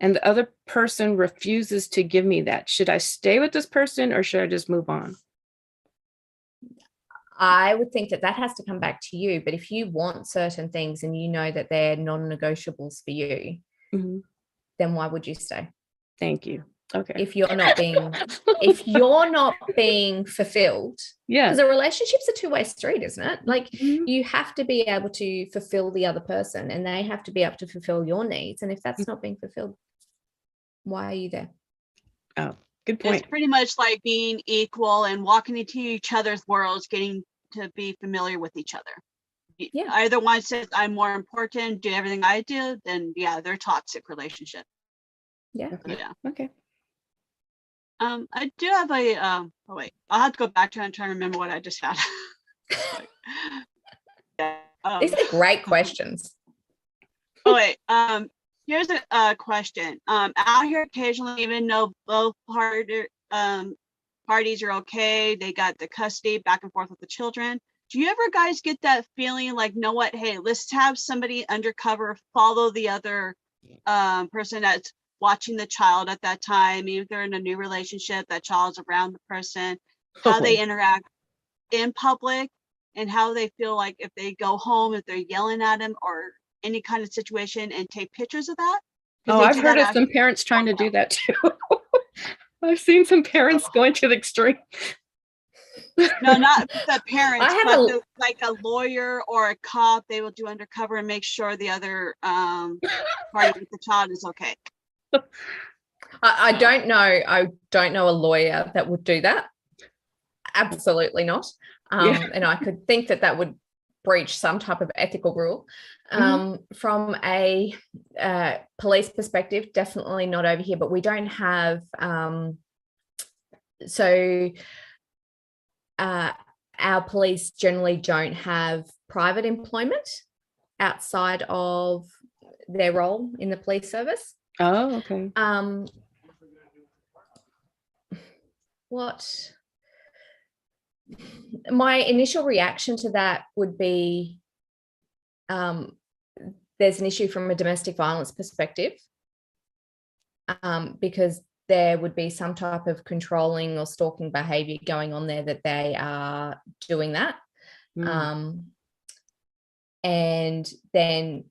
and the other person refuses to give me that? Should I stay with this person or should I just move on? I would think that has to come back to you. But if you want certain things and you know that they're non-negotiables for you, then why would you stay? Thank you. Okay. If you're not being fulfilled, because a relationship's a two-way street, isn't it? Like you have to be able to fulfill the other person, and they have to be able to fulfill your needs. And if that's not being fulfilled, why are you there? Oh, good point. It's pretty much like being equal and walking into each other's worlds, getting to be familiar with each other. Either one says I'm more important, do everything I do, then they're a toxic relationship. Okay. I do have a I'll have to go back to it and try to remember what I just had. These are great questions. Here's a question. Out here occasionally, even though both parties are okay, they got the custody back and forth with the children. Do you ever guys get that feeling like, know what, hey, let's have somebody undercover follow the other person that's watching the child at that time, even if they're in a new relationship, that child's around the person, how they interact in public, and how they feel like if they go home, if they're yelling at him or any kind of situation, and take pictures of that? I've heard of some parents trying to do that too. I've seen some parents going to the extreme. No, not the parents, like a lawyer or a cop, they will do undercover and make sure the other party with the child is okay. I don't know a lawyer that would do that. Absolutely not. And I could think that would breach some type of ethical rule. From a police perspective, definitely not over here, but we don't have our police generally don't have private employment outside of their role in the police service. Oh, okay. what my initial reaction to that would be, there's an issue from a domestic violence perspective, because there would be some type of controlling or stalking behavior going on there that they are doing that. And then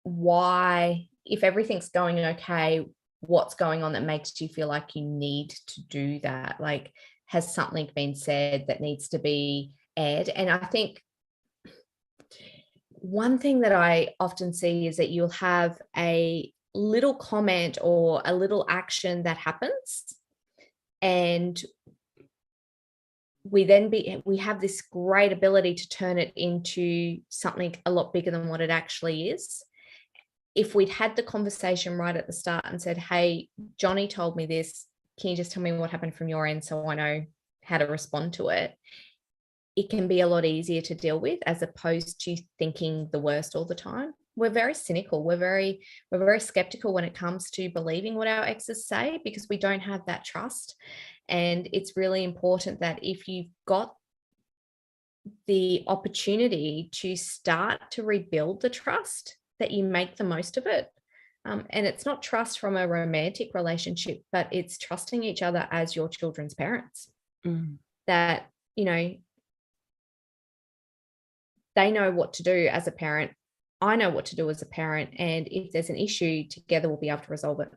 why, if everything's going okay, what's going on that makes you feel like you need to do that? Like, has something been said that needs to be aired? And I think one thing that I often see is that you'll have a little comment or a little action that happens, and we have this great ability to turn it into something a lot bigger than what it actually is. If we'd had the conversation right at the start and said, hey, Johnny told me this, can you just tell me what happened from your end so I know how to respond to it? It can be a lot easier to deal with, as opposed to thinking the worst all the time. We're very cynical. We're very skeptical when it comes to believing what our exes say, because we don't have that trust. And it's really important that if you've got the opportunity to start to rebuild the trust, that you make the most of it. And it's not trust from a romantic relationship, but it's trusting each other as your children's parents. That, you know, they know what to do as a parent. I know what to do as a parent. And if there's an issue, together we'll be able to resolve it.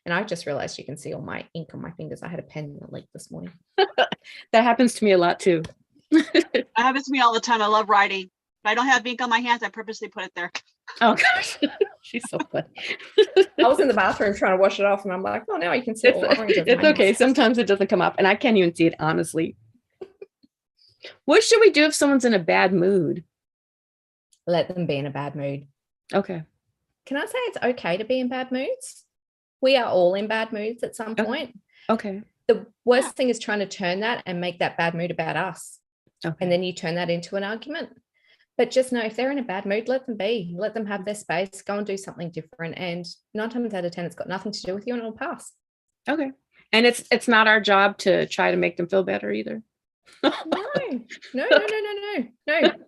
And I just realized you can see all my ink on my fingers. I had a pen that leaked this morning. That happens to me a lot too. That happens to me all the time. I love writing. If I don't have ink on my hands, I purposely put it there. Oh gosh, she's so funny. I was in the bathroom trying to wash it off, and I'm like, oh, now you can see all orange. It's okay. Sometimes it doesn't come up, and I can't even see it, honestly. What should we do if someone's in a bad mood? Let them be in a bad mood. Okay. Can I say it's okay to be in bad moods? We are all in bad moods at some point. Okay. The worst thing is trying to turn that and make that bad mood about us. Okay. And then you turn that into an argument. But just know, if they're in a bad mood, let them be. Let them have their space. Go and do something different. And 9 times out of 10, it's got nothing to do with you, and it'll pass. Okay. And it's not our job to try to make them feel better either. No. And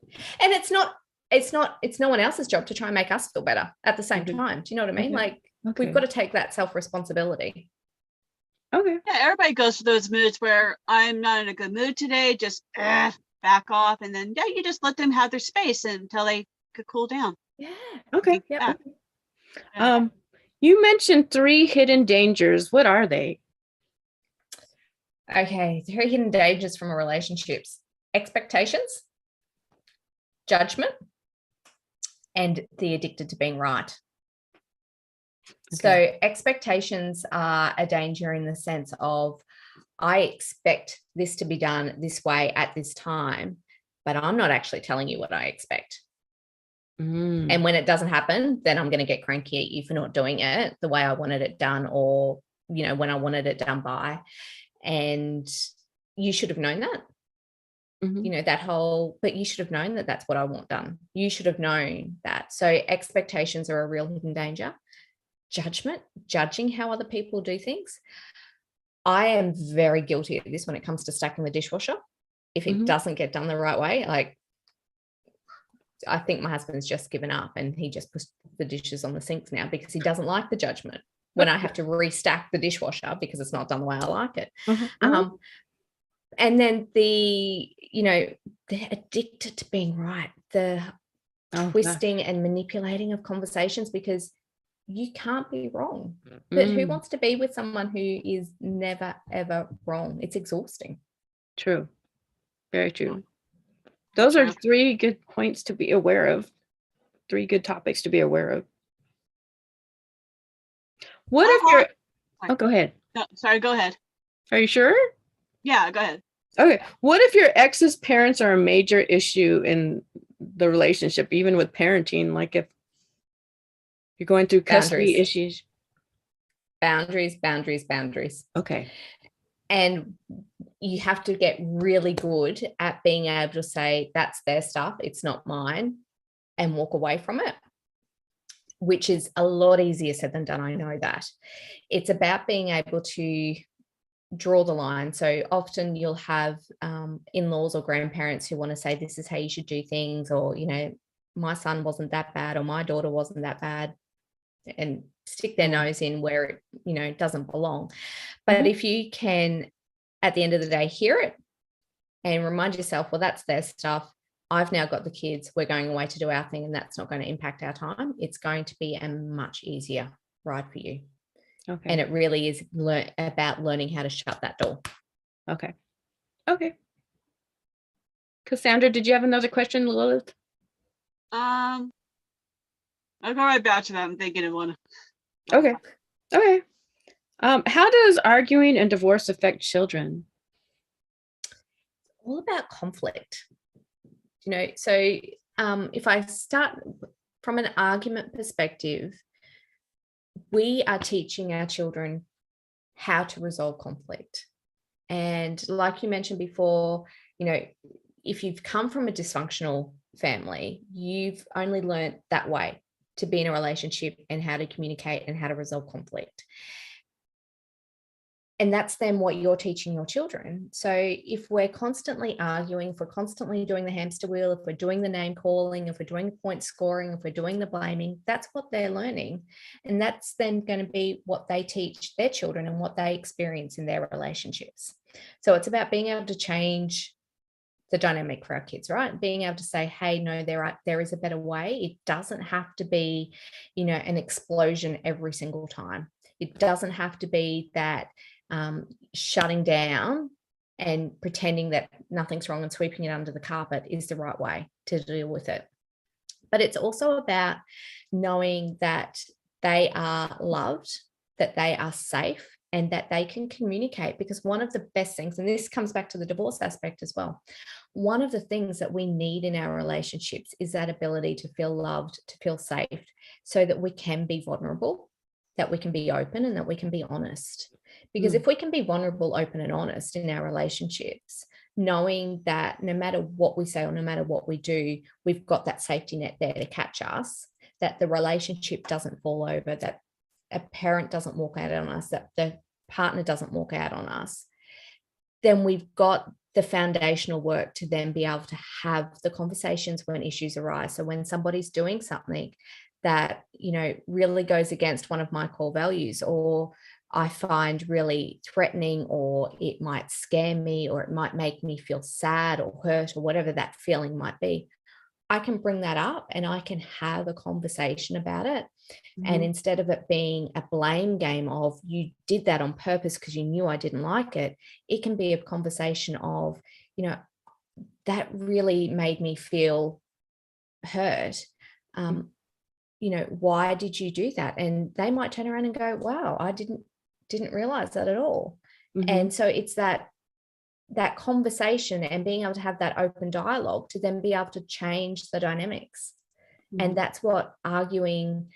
it's no one else's job to try and make us feel better at the same time. Do you know what I mean? Like, we've got to take that self-responsibility. Okay. Yeah, everybody goes through those moods where I'm not in a good mood today, just back off. And then, yeah, you just let them have their space until they could cool down. Yeah. Okay. Yeah. You mentioned 3 hidden dangers. What are they? Okay. 3 hidden dangers from a relationships: expectations, judgment, and the addicted to being right. So expectations are a danger in the sense of, I expect this to be done this way at this time, but I'm not actually telling you what I expect. And when it doesn't happen, then I'm going to get cranky at you for not doing it the way I wanted it done, or, you know, when I wanted it done by. And you should have known that. You know, that whole, but you should have known that that's what I want done. You should have known that. So expectations are a real hidden danger. Judgment, judging how other people do things. I am very guilty of this when it comes to stacking the dishwasher. If it doesn't get done the right way, like, I think my husband's just given up, and he just puts the dishes on the sinks now because he doesn't like the judgment when I have to restack the dishwasher because it's not done the way I like it. And then they're addicted to being right, the twisting and manipulating of conversations, because you can't be wrong. But who wants to be with someone who is never, ever wrong? It's exhausting. True. Very true. Those are 3 good points to be aware of. 3 good topics to be aware of. What if you're... Oh, go ahead. No, sorry, go ahead. Are you sure? Yeah, go ahead. Okay. What if your ex's parents are a major issue in the relationship, even with parenting? Like, if you're going through custody issues. Boundaries. Okay. And you have to get really good at being able to say, that's their stuff, it's not mine, and walk away from it, which is a lot easier said than done. I know that. It's about being able to draw the line. So often you'll have in-laws or grandparents who want to say, this is how you should do things, or, you know, my son wasn't that bad, or my daughter wasn't that bad, and stick their nose in where it, you know, doesn't belong. But if you can, at the end of the day, hear it and remind yourself, well, that's their stuff. I've now got the kids. We're going away to do our thing, and that's not going to impact our time. It's going to be a much easier ride for you. Okay. And it really is about learning how to shut that door. Okay. Okay. Cassandra, did you have another question, Lilith? I'll go right back to that. I'm thinking of one. Okay. Okay. How does arguing and divorce affect children? All about conflict. You know, so if I start from an argument perspective, we are teaching our children how to resolve conflict. And like you mentioned before, you know, if you've come from a dysfunctional family, you've only learned that way to be in a relationship and how to communicate and how to resolve conflict. And that's then what you're teaching your children. So if we're constantly arguing, if we're constantly doing the hamster wheel, if we're doing the name calling, if we're doing the point scoring, if we're doing the blaming, that's what they're learning. And that's then going to be what they teach their children and what they experience in their relationships. So it's about being able to change the dynamic for our kids, right? Being able to say, hey, no, there is a better way. It doesn't have to be, you know, an explosion every single time. It doesn't have to be that shutting down and pretending that nothing's wrong and sweeping it under the carpet is the right way to deal with it. But it's also about knowing that they are loved, that they are safe, and that they can communicate. Because one of the best things, and this comes back to the divorce aspect as well, one of the things that we need in our relationships is that ability to feel loved, to feel safe, so that we can be vulnerable, that we can be open, and that we can be honest. Because if we can be vulnerable, open, and honest in our relationships, knowing that no matter what we say or no matter what we do, we've got that safety net there to catch us, that the relationship doesn't fall over, that a parent doesn't walk out on us, that the partner doesn't walk out on us, then we've got the foundational work to then be able to have the conversations when issues arise. So when somebody's doing something that, you know, really goes against one of my core values, or I find really threatening, or it might scare me, or it might make me feel sad or hurt, or whatever that feeling might be, I can bring that up and I can have a conversation about it. And instead of it being a blame game of, you did that on purpose because you knew I didn't like it, it can be a conversation of, you know, that really made me feel hurt. You know, why did you do that? And they might turn around and go, wow, I didn't realize that at all. And so it's that conversation and being able to have that open dialogue to then be able to change the dynamics. And that's what arguing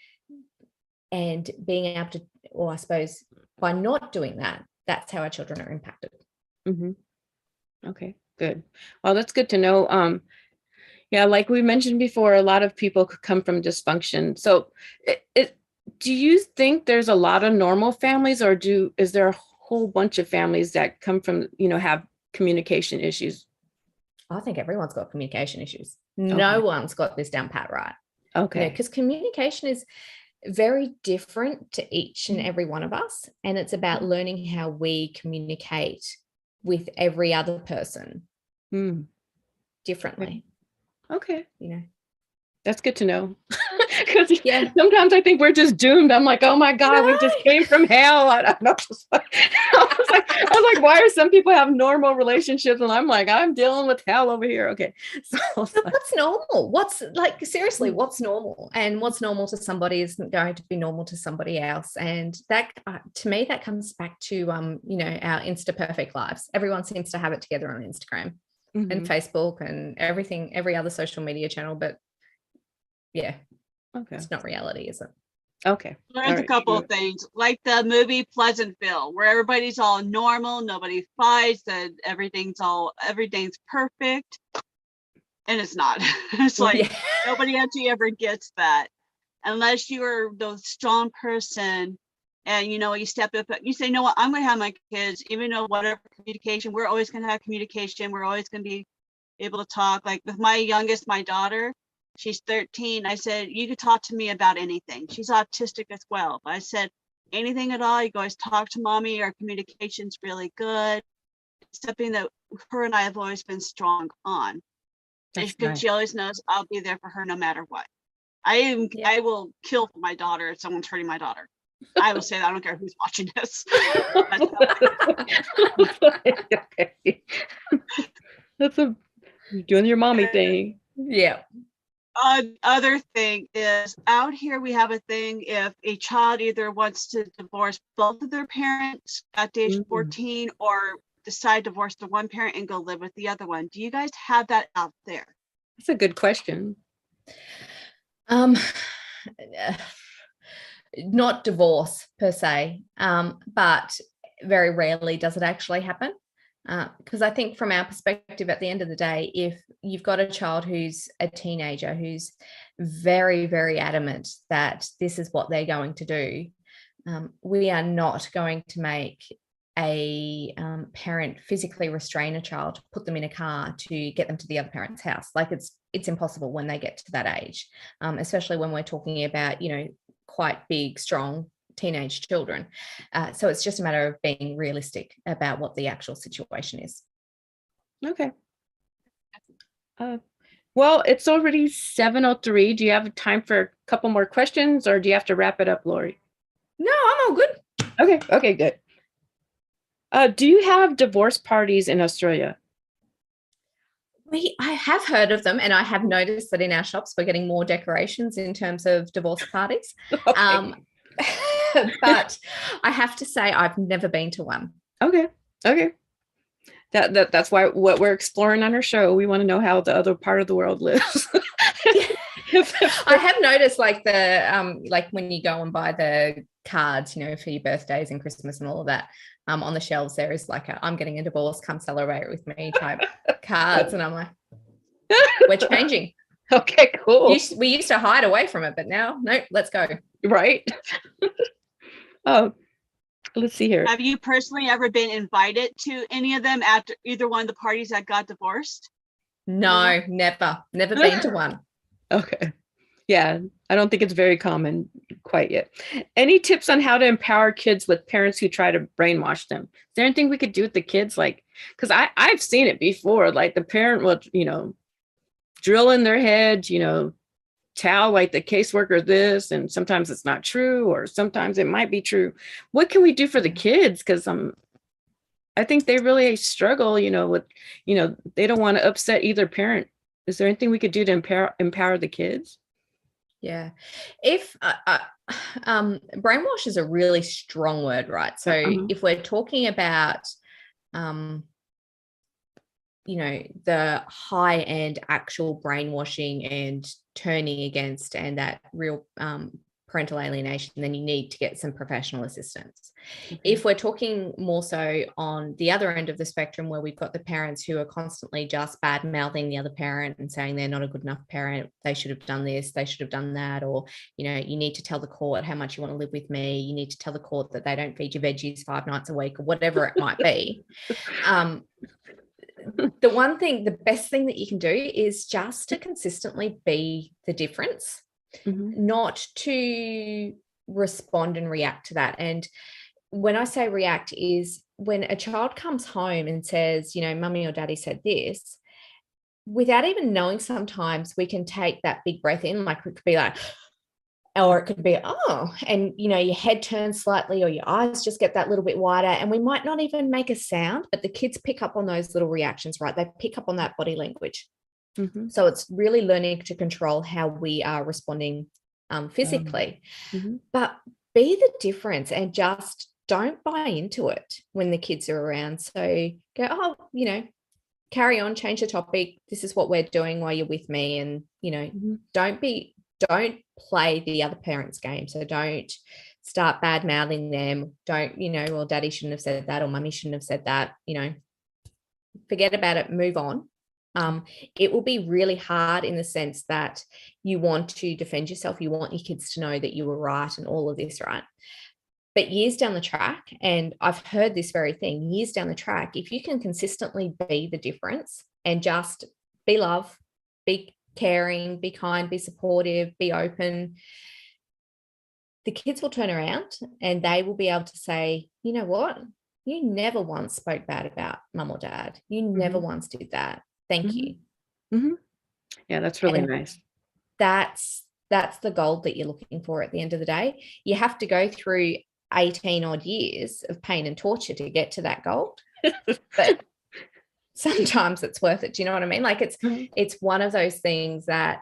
and being able to, or I suppose by not doing that, that's how our children are impacted. Okay, good. Well, that's good to know. Yeah, like we mentioned before, a lot of people could come from dysfunction. So do you think there's a lot of normal families, or is there a whole bunch of families that come from, you know, have communication issues? I think everyone's got communication issues. No one's got this down pat right. Okay. Because communication is very different to each and every one of us. And it's about learning how we communicate with every other person differently. Okay. You know, that's good to know. Because sometimes I think we're just doomed. I'm like, oh my God, we just came from hell. I was like, why are some people have normal relationships? And I'm like, I'm dealing with hell over here. Okay. So what's normal? What's like, seriously, what's normal? And what's normal to somebody isn't going to be normal to somebody else. And that, to me, that comes back to, you know, our Insta perfect lives. Everyone seems to have it together on Instagram and Facebook and everything, every other social media channel. But yeah. Okay. It's not reality, is it? Okay. There's a couple of things, like the movie Pleasantville, where everybody's all normal, nobody fights, and everything's perfect. And it's not. It's like nobody actually ever gets that unless you are the strong person and you step up, you say, no, what, I'm going to have my kids, even though whatever communication, we're always going to have communication. We're always going to be able to talk. Like with my youngest, my daughter, she's 13. I said, you could talk to me about anything. She's autistic as well. But I said, anything at all, you guys talk to mommy. Our communication's really good. It's something that her and I have always been strong on. That's Because nice. she always knows I'll be there for her no matter what. I will kill for my daughter if someone's hurting my daughter. I will say that. I don't care who's watching this. Okay. That's you're doing your mommy thing. Yeah. Other thing is, out here we have a thing, if a child either wants to divorce both of their parents at the age of 14 or decide to divorce the one parent and go live with the other one. Do you guys have that out there? That's a good question. Not divorce per se, but very rarely does it actually happen. Because I think from our perspective, at the end of the day, if you've got a child who's a teenager who's very, very adamant that this is what they're going to do, we are not going to make a parent physically restrain a child, put them in a car to get them to the other parent's house. Like it's impossible when they get to that age, especially when we're talking about, quite big, strong teenage children. So it's just a matter of being realistic about what the actual situation is. Okay. Well, it's already 7:03. Do you have time for a couple more questions, or do you have to wrap it up, Lorrie? No, I'm all good. Okay, good. Do you have divorce parties in Australia? I have heard of them, and I have noticed that in our shops we're getting more decorations in terms of divorce parties. Okay. But I have to say I've never been to one. Okay. That's why what we're exploring on our show. We want to know how the other part of the world lives. I have noticed like when you go and buy the cards, for your birthdays and Christmas and all of that, on the shelves there is like I'm getting a divorce, come celebrate with me type cards, and I'm like, we're changing. Okay, cool. We used to hide away from it, but now no, let's go. Right. Oh, let's see here. Have you personally ever been invited to any of them after either one of the parties that got divorced? No, never been to one. Okay. Yeah, I don't think it's very common quite yet. Any tips on how to empower kids with parents who try to brainwash them? Is there anything we could do with the kids? Like, because I've seen it before, like the parent will, drill in their head, tell like the caseworker this, and sometimes it's not true, or sometimes it might be true. What can we do for the kids? Because I think they really struggle, with, they don't want to upset either parent. Is there anything we could do to empower the kids? Yeah. If brainwash is a really strong word, right? So if we're talking about, the high end actual brainwashing and turning against and that real parental alienation, then you need to get some professional assistance. Okay. If we're talking more so on the other end of the spectrum, where we've got the parents who are constantly just bad mouthing the other parent and saying they're not a good enough parent, they should have done this, they should have done that, or, you need to tell the court how much you want to live with me, you need to tell the court that they don't feed you veggies 5 nights a week, or whatever it might be. The best thing that you can do is just to consistently be the difference. Not to respond and react to that. And when I say react is when a child comes home and says, mummy or daddy said this, without even knowing, sometimes we can take that big breath in, like it could be like, or it could be, oh, and your head turns slightly, or your eyes just get that little bit wider, and we might not even make a sound, but the kids pick up on those little reactions, right? They pick up on that body language. So it's really learning to control how we are responding physically, but be the difference and just don't buy into it when the kids are around. So go, carry on, change the topic. This is what we're doing while you're with me. And, don't play the other parent's game. So don't start bad mouthing them. Don't, well, daddy shouldn't have said that, or mummy shouldn't have said that, forget about it, move on. It will be really hard in the sense that you want to defend yourself. You want your kids to know that you were right and all of this, right? But years down the track, and I've heard this very thing, years down the track, if you can consistently be the difference and just be love, be caring, be kind, be supportive, be open, the kids will turn around and they will be able to say, you know what? You never once spoke bad about mum or dad. You never once did that. Thank you. Yeah, that's really And nice. that's the gold that you're looking for at the end of the day. You have to go through 18 odd years of pain and torture to get to that gold. But sometimes it's worth it. Do you know what I mean? Like it's one of those things that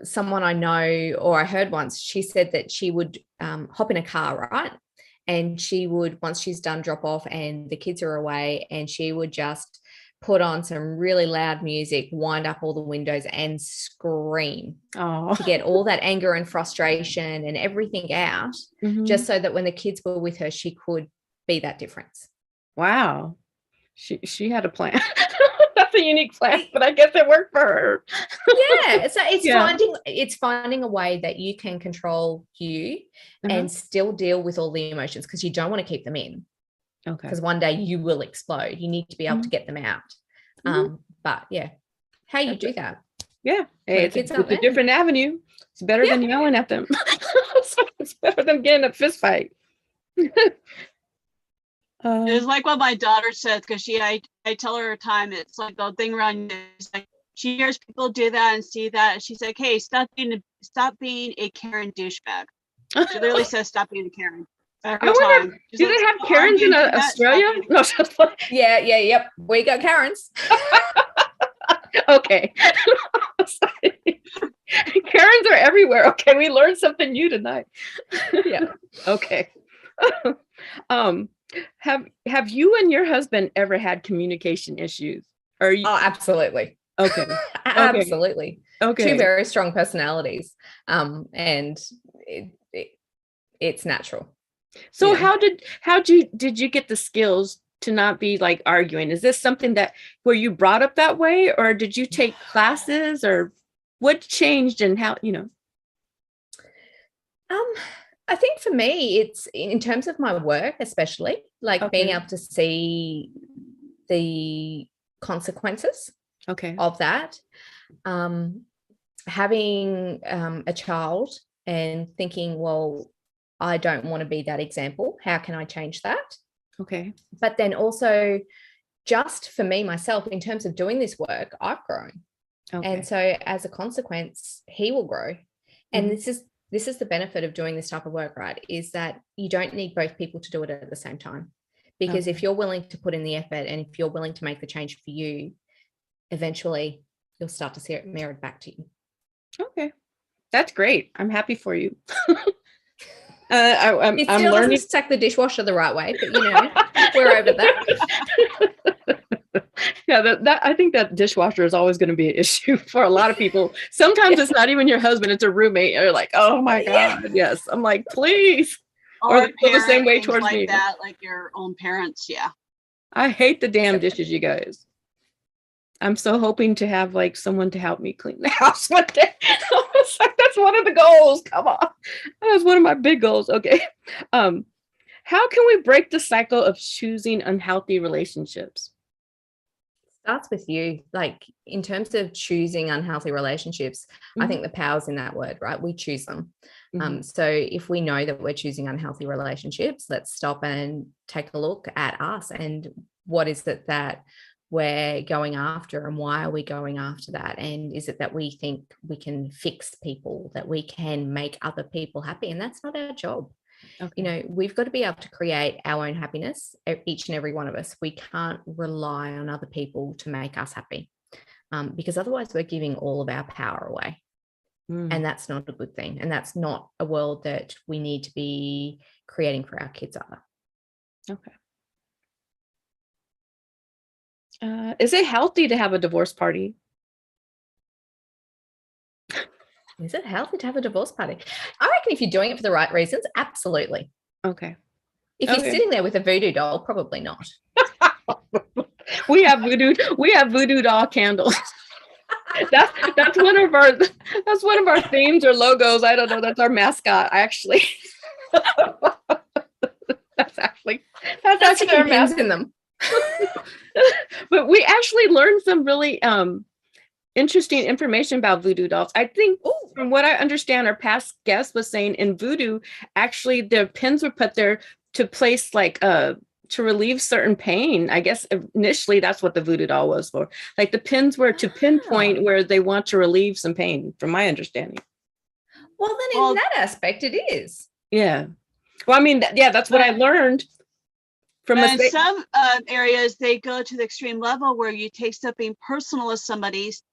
someone I know, or I heard once, she said that she would hop in a car, right? And she would, once she's done drop off and the kids are away, and she would just put on some really loud music, wind up all the windows and scream to get all that anger and frustration and everything out, just so that when the kids were with her, she could be that difference. Wow. She had a plan. That's a unique plan, but I guess it worked for her. Yeah. So it's finding a way that you can control you and still deal with all the emotions, because you don't want to keep them in. Okay. Because one day you will explode. You need to be able to get them out. But yeah, how you do that. Yeah. Hey, it's a different avenue. It's better than yelling at them. It's better than getting a fist fight. It's like what my daughter says, because I tell her time, it's like the thing around, it's like she hears people do that and see that, and she's like, hey, stop being a Karen douchebag. She literally says stop being a Karen. I wonder, do they have Karens in Australia? No, yep. We got Karens. Okay. Karens are everywhere. Okay, we learned something new tonight. Yeah. Okay. Have you and your husband ever had communication issues? Oh, absolutely. Okay. Absolutely. Okay. Two very strong personalities. And it's natural. So did you get the skills to not be like arguing? Is this something that were you brought up that way, or did you take classes, or what changed and how, I think for me, it's in terms of my work, especially like being able to see the consequences of that. Having a child and thinking, well, I don't want to be that example. How can I change that? Okay. But then also, just for me, myself, in terms of doing this work, I've grown. Okay. And so as a consequence, he will grow. And this is the benefit of doing this type of work, right? Is that you don't need both people to do it at the same time. Because if you're willing to put in the effort and if you're willing to make the change for you, eventually you'll start to see it mirrored back to you. Okay. That's great. I'm happy for you. I'm learning to stack the dishwasher the right way, but we're over that. Yeah, that I think that dishwasher is always going to be an issue for a lot of people. Sometimes it's not even your husband; it's a roommate. You're like, oh my god, yes. I'm like, please. Or they feel the same way towards me. That, like your own parents, yeah. I hate the damn dishes, you guys. I'm so hoping to have like someone to help me clean the house one day. That's one of the goals. Come on. That's one of my big goals. Okay. How can we break the cycle of choosing unhealthy relationships? Starts with you. Like in terms of choosing unhealthy relationships, I think the power's in that word, right? We choose them. So if we know that we're choosing unhealthy relationships, let's stop and take a look at us and what is it that we're going after and why are we going after that? And is it that we think we can fix people, that we can make other people happy? And that's not our job. Okay. We've got to be able to create our own happiness, each and every one of us. We can't rely on other people to make us happy because otherwise we're giving all of our power away. And that's not a good thing. And that's not a world that we need to be creating for our kids either. Okay. Is it healthy to have a divorce party? Is it healthy to have a divorce party? I reckon if you're doing it for the right reasons, absolutely. Okay. If you're sitting there with a voodoo doll, probably not. We have voodoo doll candles. That's one of our themes or logos. I don't know. That's our mascot, actually. That's actually That's our pins in them. But we actually learned some really interesting information about voodoo dolls. I think from what I understand, our past guest was saying in voodoo, actually the pins were put there to place like to relieve certain pain. I guess initially that's what the voodoo doll was for. Like the pins were to pinpoint where they want to relieve some pain, from my understanding. Well, then in that aspect, it is. Yeah. Well, I mean, that's what I learned from in some areas, they go to the extreme level where you take something personal as somebody's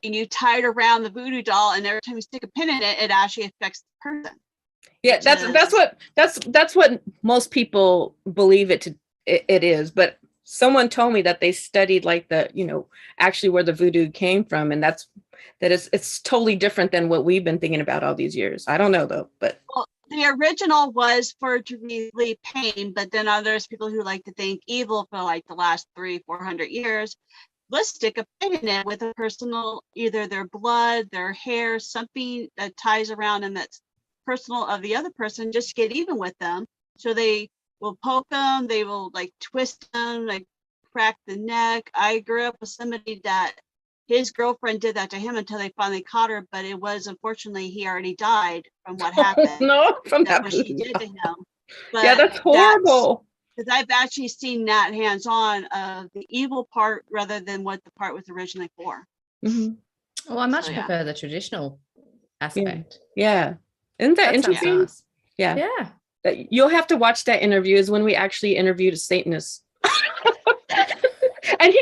and you tie it around the voodoo doll, and every time you stick a pin in it, it actually affects the person. Yeah, that's what most people believe it is. But someone told me that they studied like actually where the voodoo came from, and it's totally different than what we've been thinking about all these years. I don't know though, but the original was to relieve pain, but then there's people who like to think evil for like the last 300-400 years. Let's stick a pin in it with a personal, either their blood, their hair, something that ties around them that's personal of the other person, just to get even with them. So they will poke them, they will like twist them, like crack the neck. I grew up with somebody that his girlfriend did that to him until they finally caught her, but it was unfortunately he already died from what happened. No, from that's what she did to him. But yeah, that's horrible. Because I've actually seen that hands-on of the evil part rather than what the part was originally for. Mm-hmm. Well, I much prefer the traditional aspect. Yeah. Isn't that interesting? Nice. Yeah. You'll have to watch that interview. Is when we actually interviewed a Satanist. And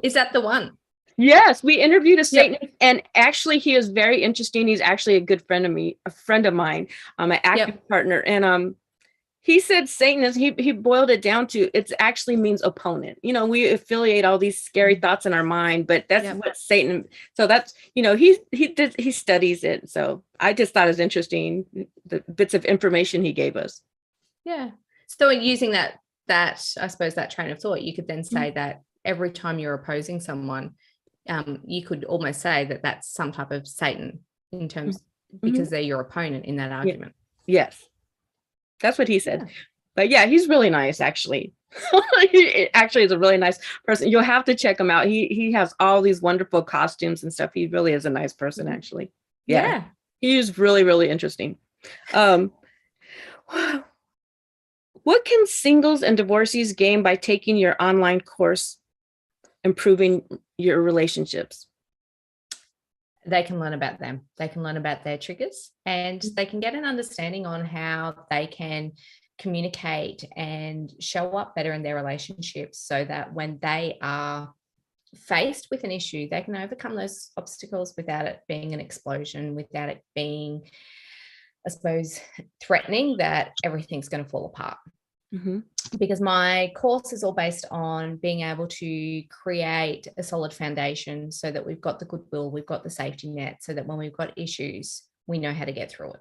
is that the one? Yes, we interviewed a Satanist, and actually he is very interesting. He's actually a good friend of mine, an active partner. And he said Satanist, he boiled it down to it actually means opponent. We affiliate all these scary thoughts in our mind, but that's what Satan. So that's he studies it. So I just thought it was interesting, the bits of information he gave us. Yeah. So using that I suppose that train of thought, you could then say that every time you're opposing someone, you could almost say that that's some type of Satan in terms because they're your opponent in that argument. Yes. That's what he said. But yeah, he's really nice, actually. He actually is a really nice person. You'll have to check him out. He has all these wonderful costumes and stuff. He really is a nice person, actually. Yeah. He's really, really interesting. What can singles and divorcees gain by taking your online course, improving your relationships? They can learn about them. They can learn about their triggers, and they can get an understanding on how they can communicate and show up better in their relationships, so that when they are faced with an issue, they can overcome those obstacles without it being an explosion, without it being, I suppose, threatening that everything's going to fall apart. Because my course is all based on being able to create a solid foundation so that we've got the goodwill, we've got the safety net, so that when we've got issues, we know how to get through it.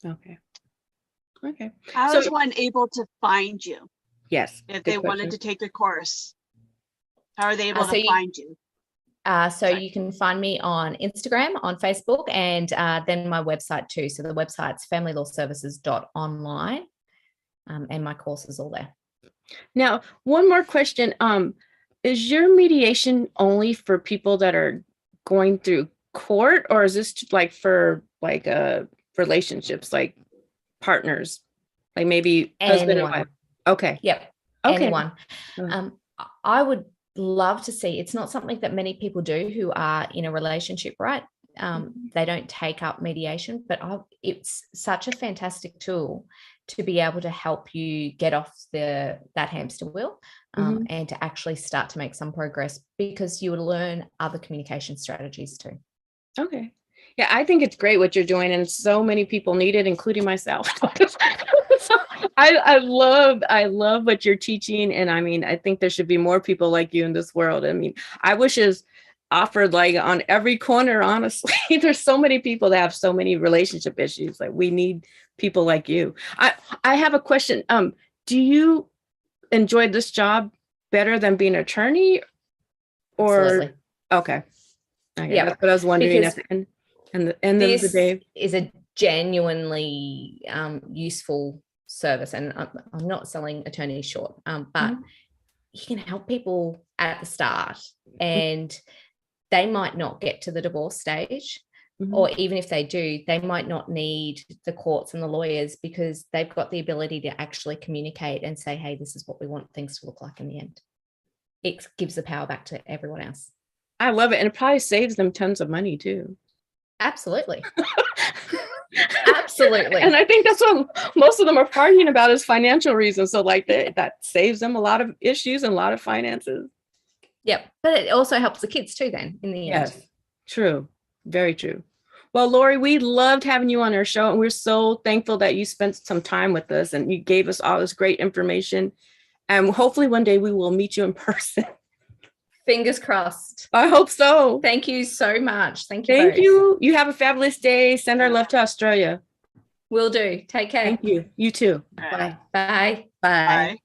Okay. How is one able to find you? Yes. If they wanted to take the course, how are they able to find you? So you can find me on Instagram, on Facebook, and then my website too. So the website's familylawservices.online. And my course is all there. Now, one more question. Is your mediation only for people that are going through court, or is this like for like relationships, like partners, like maybe husband and wife? Okay. Yep. Okay. Anyone. I would love to see. It's not something that many people do who are in a relationship, right? They don't take up mediation, but it's such a fantastic tool to be able to help you get off that hamster wheel and to actually start to make some progress, because you will learn other communication strategies too. Okay. Yeah, I think it's great what you're doing, and so many people need it, including myself. So I love what you're teaching, and I mean, I think there should be more people like you in this world. I mean, I wish it's offered like on every corner, honestly. There's so many people that have so many relationship issues. Like, we need people like you. I have a question. Do you enjoy this job better than being an attorney, or? Absolutely. Okay. Yeah, that's what I was wondering. At the end of the day, is a genuinely useful service. And I'm not selling attorneys short, but you can help people at the start, and they might not get to the divorce stage. Or even if they do, they might not need the courts and the lawyers, because they've got the ability to actually communicate and say, hey, this is what we want things to look like in the end. It gives the power back to everyone else. I love it. And it probably saves them tons of money too. Absolutely. Absolutely. And I think that's what most of them are partying about, is financial reasons. So like that saves them a lot of issues and a lot of finances. Yep. But it also helps the kids too then in the end. Yes, true. Very true. Well, Lorrie, we loved having you on our show, and we're so thankful that you spent some time with us and you gave us all this great information. And hopefully one day we will meet you in person. Fingers crossed. I hope so. Thank you so much. Thank you. Thank both. you. You have a fabulous day. Send our love to Australia. Will do. Take care. Thank you. You too. All Bye. right. Bye. Bye. Bye.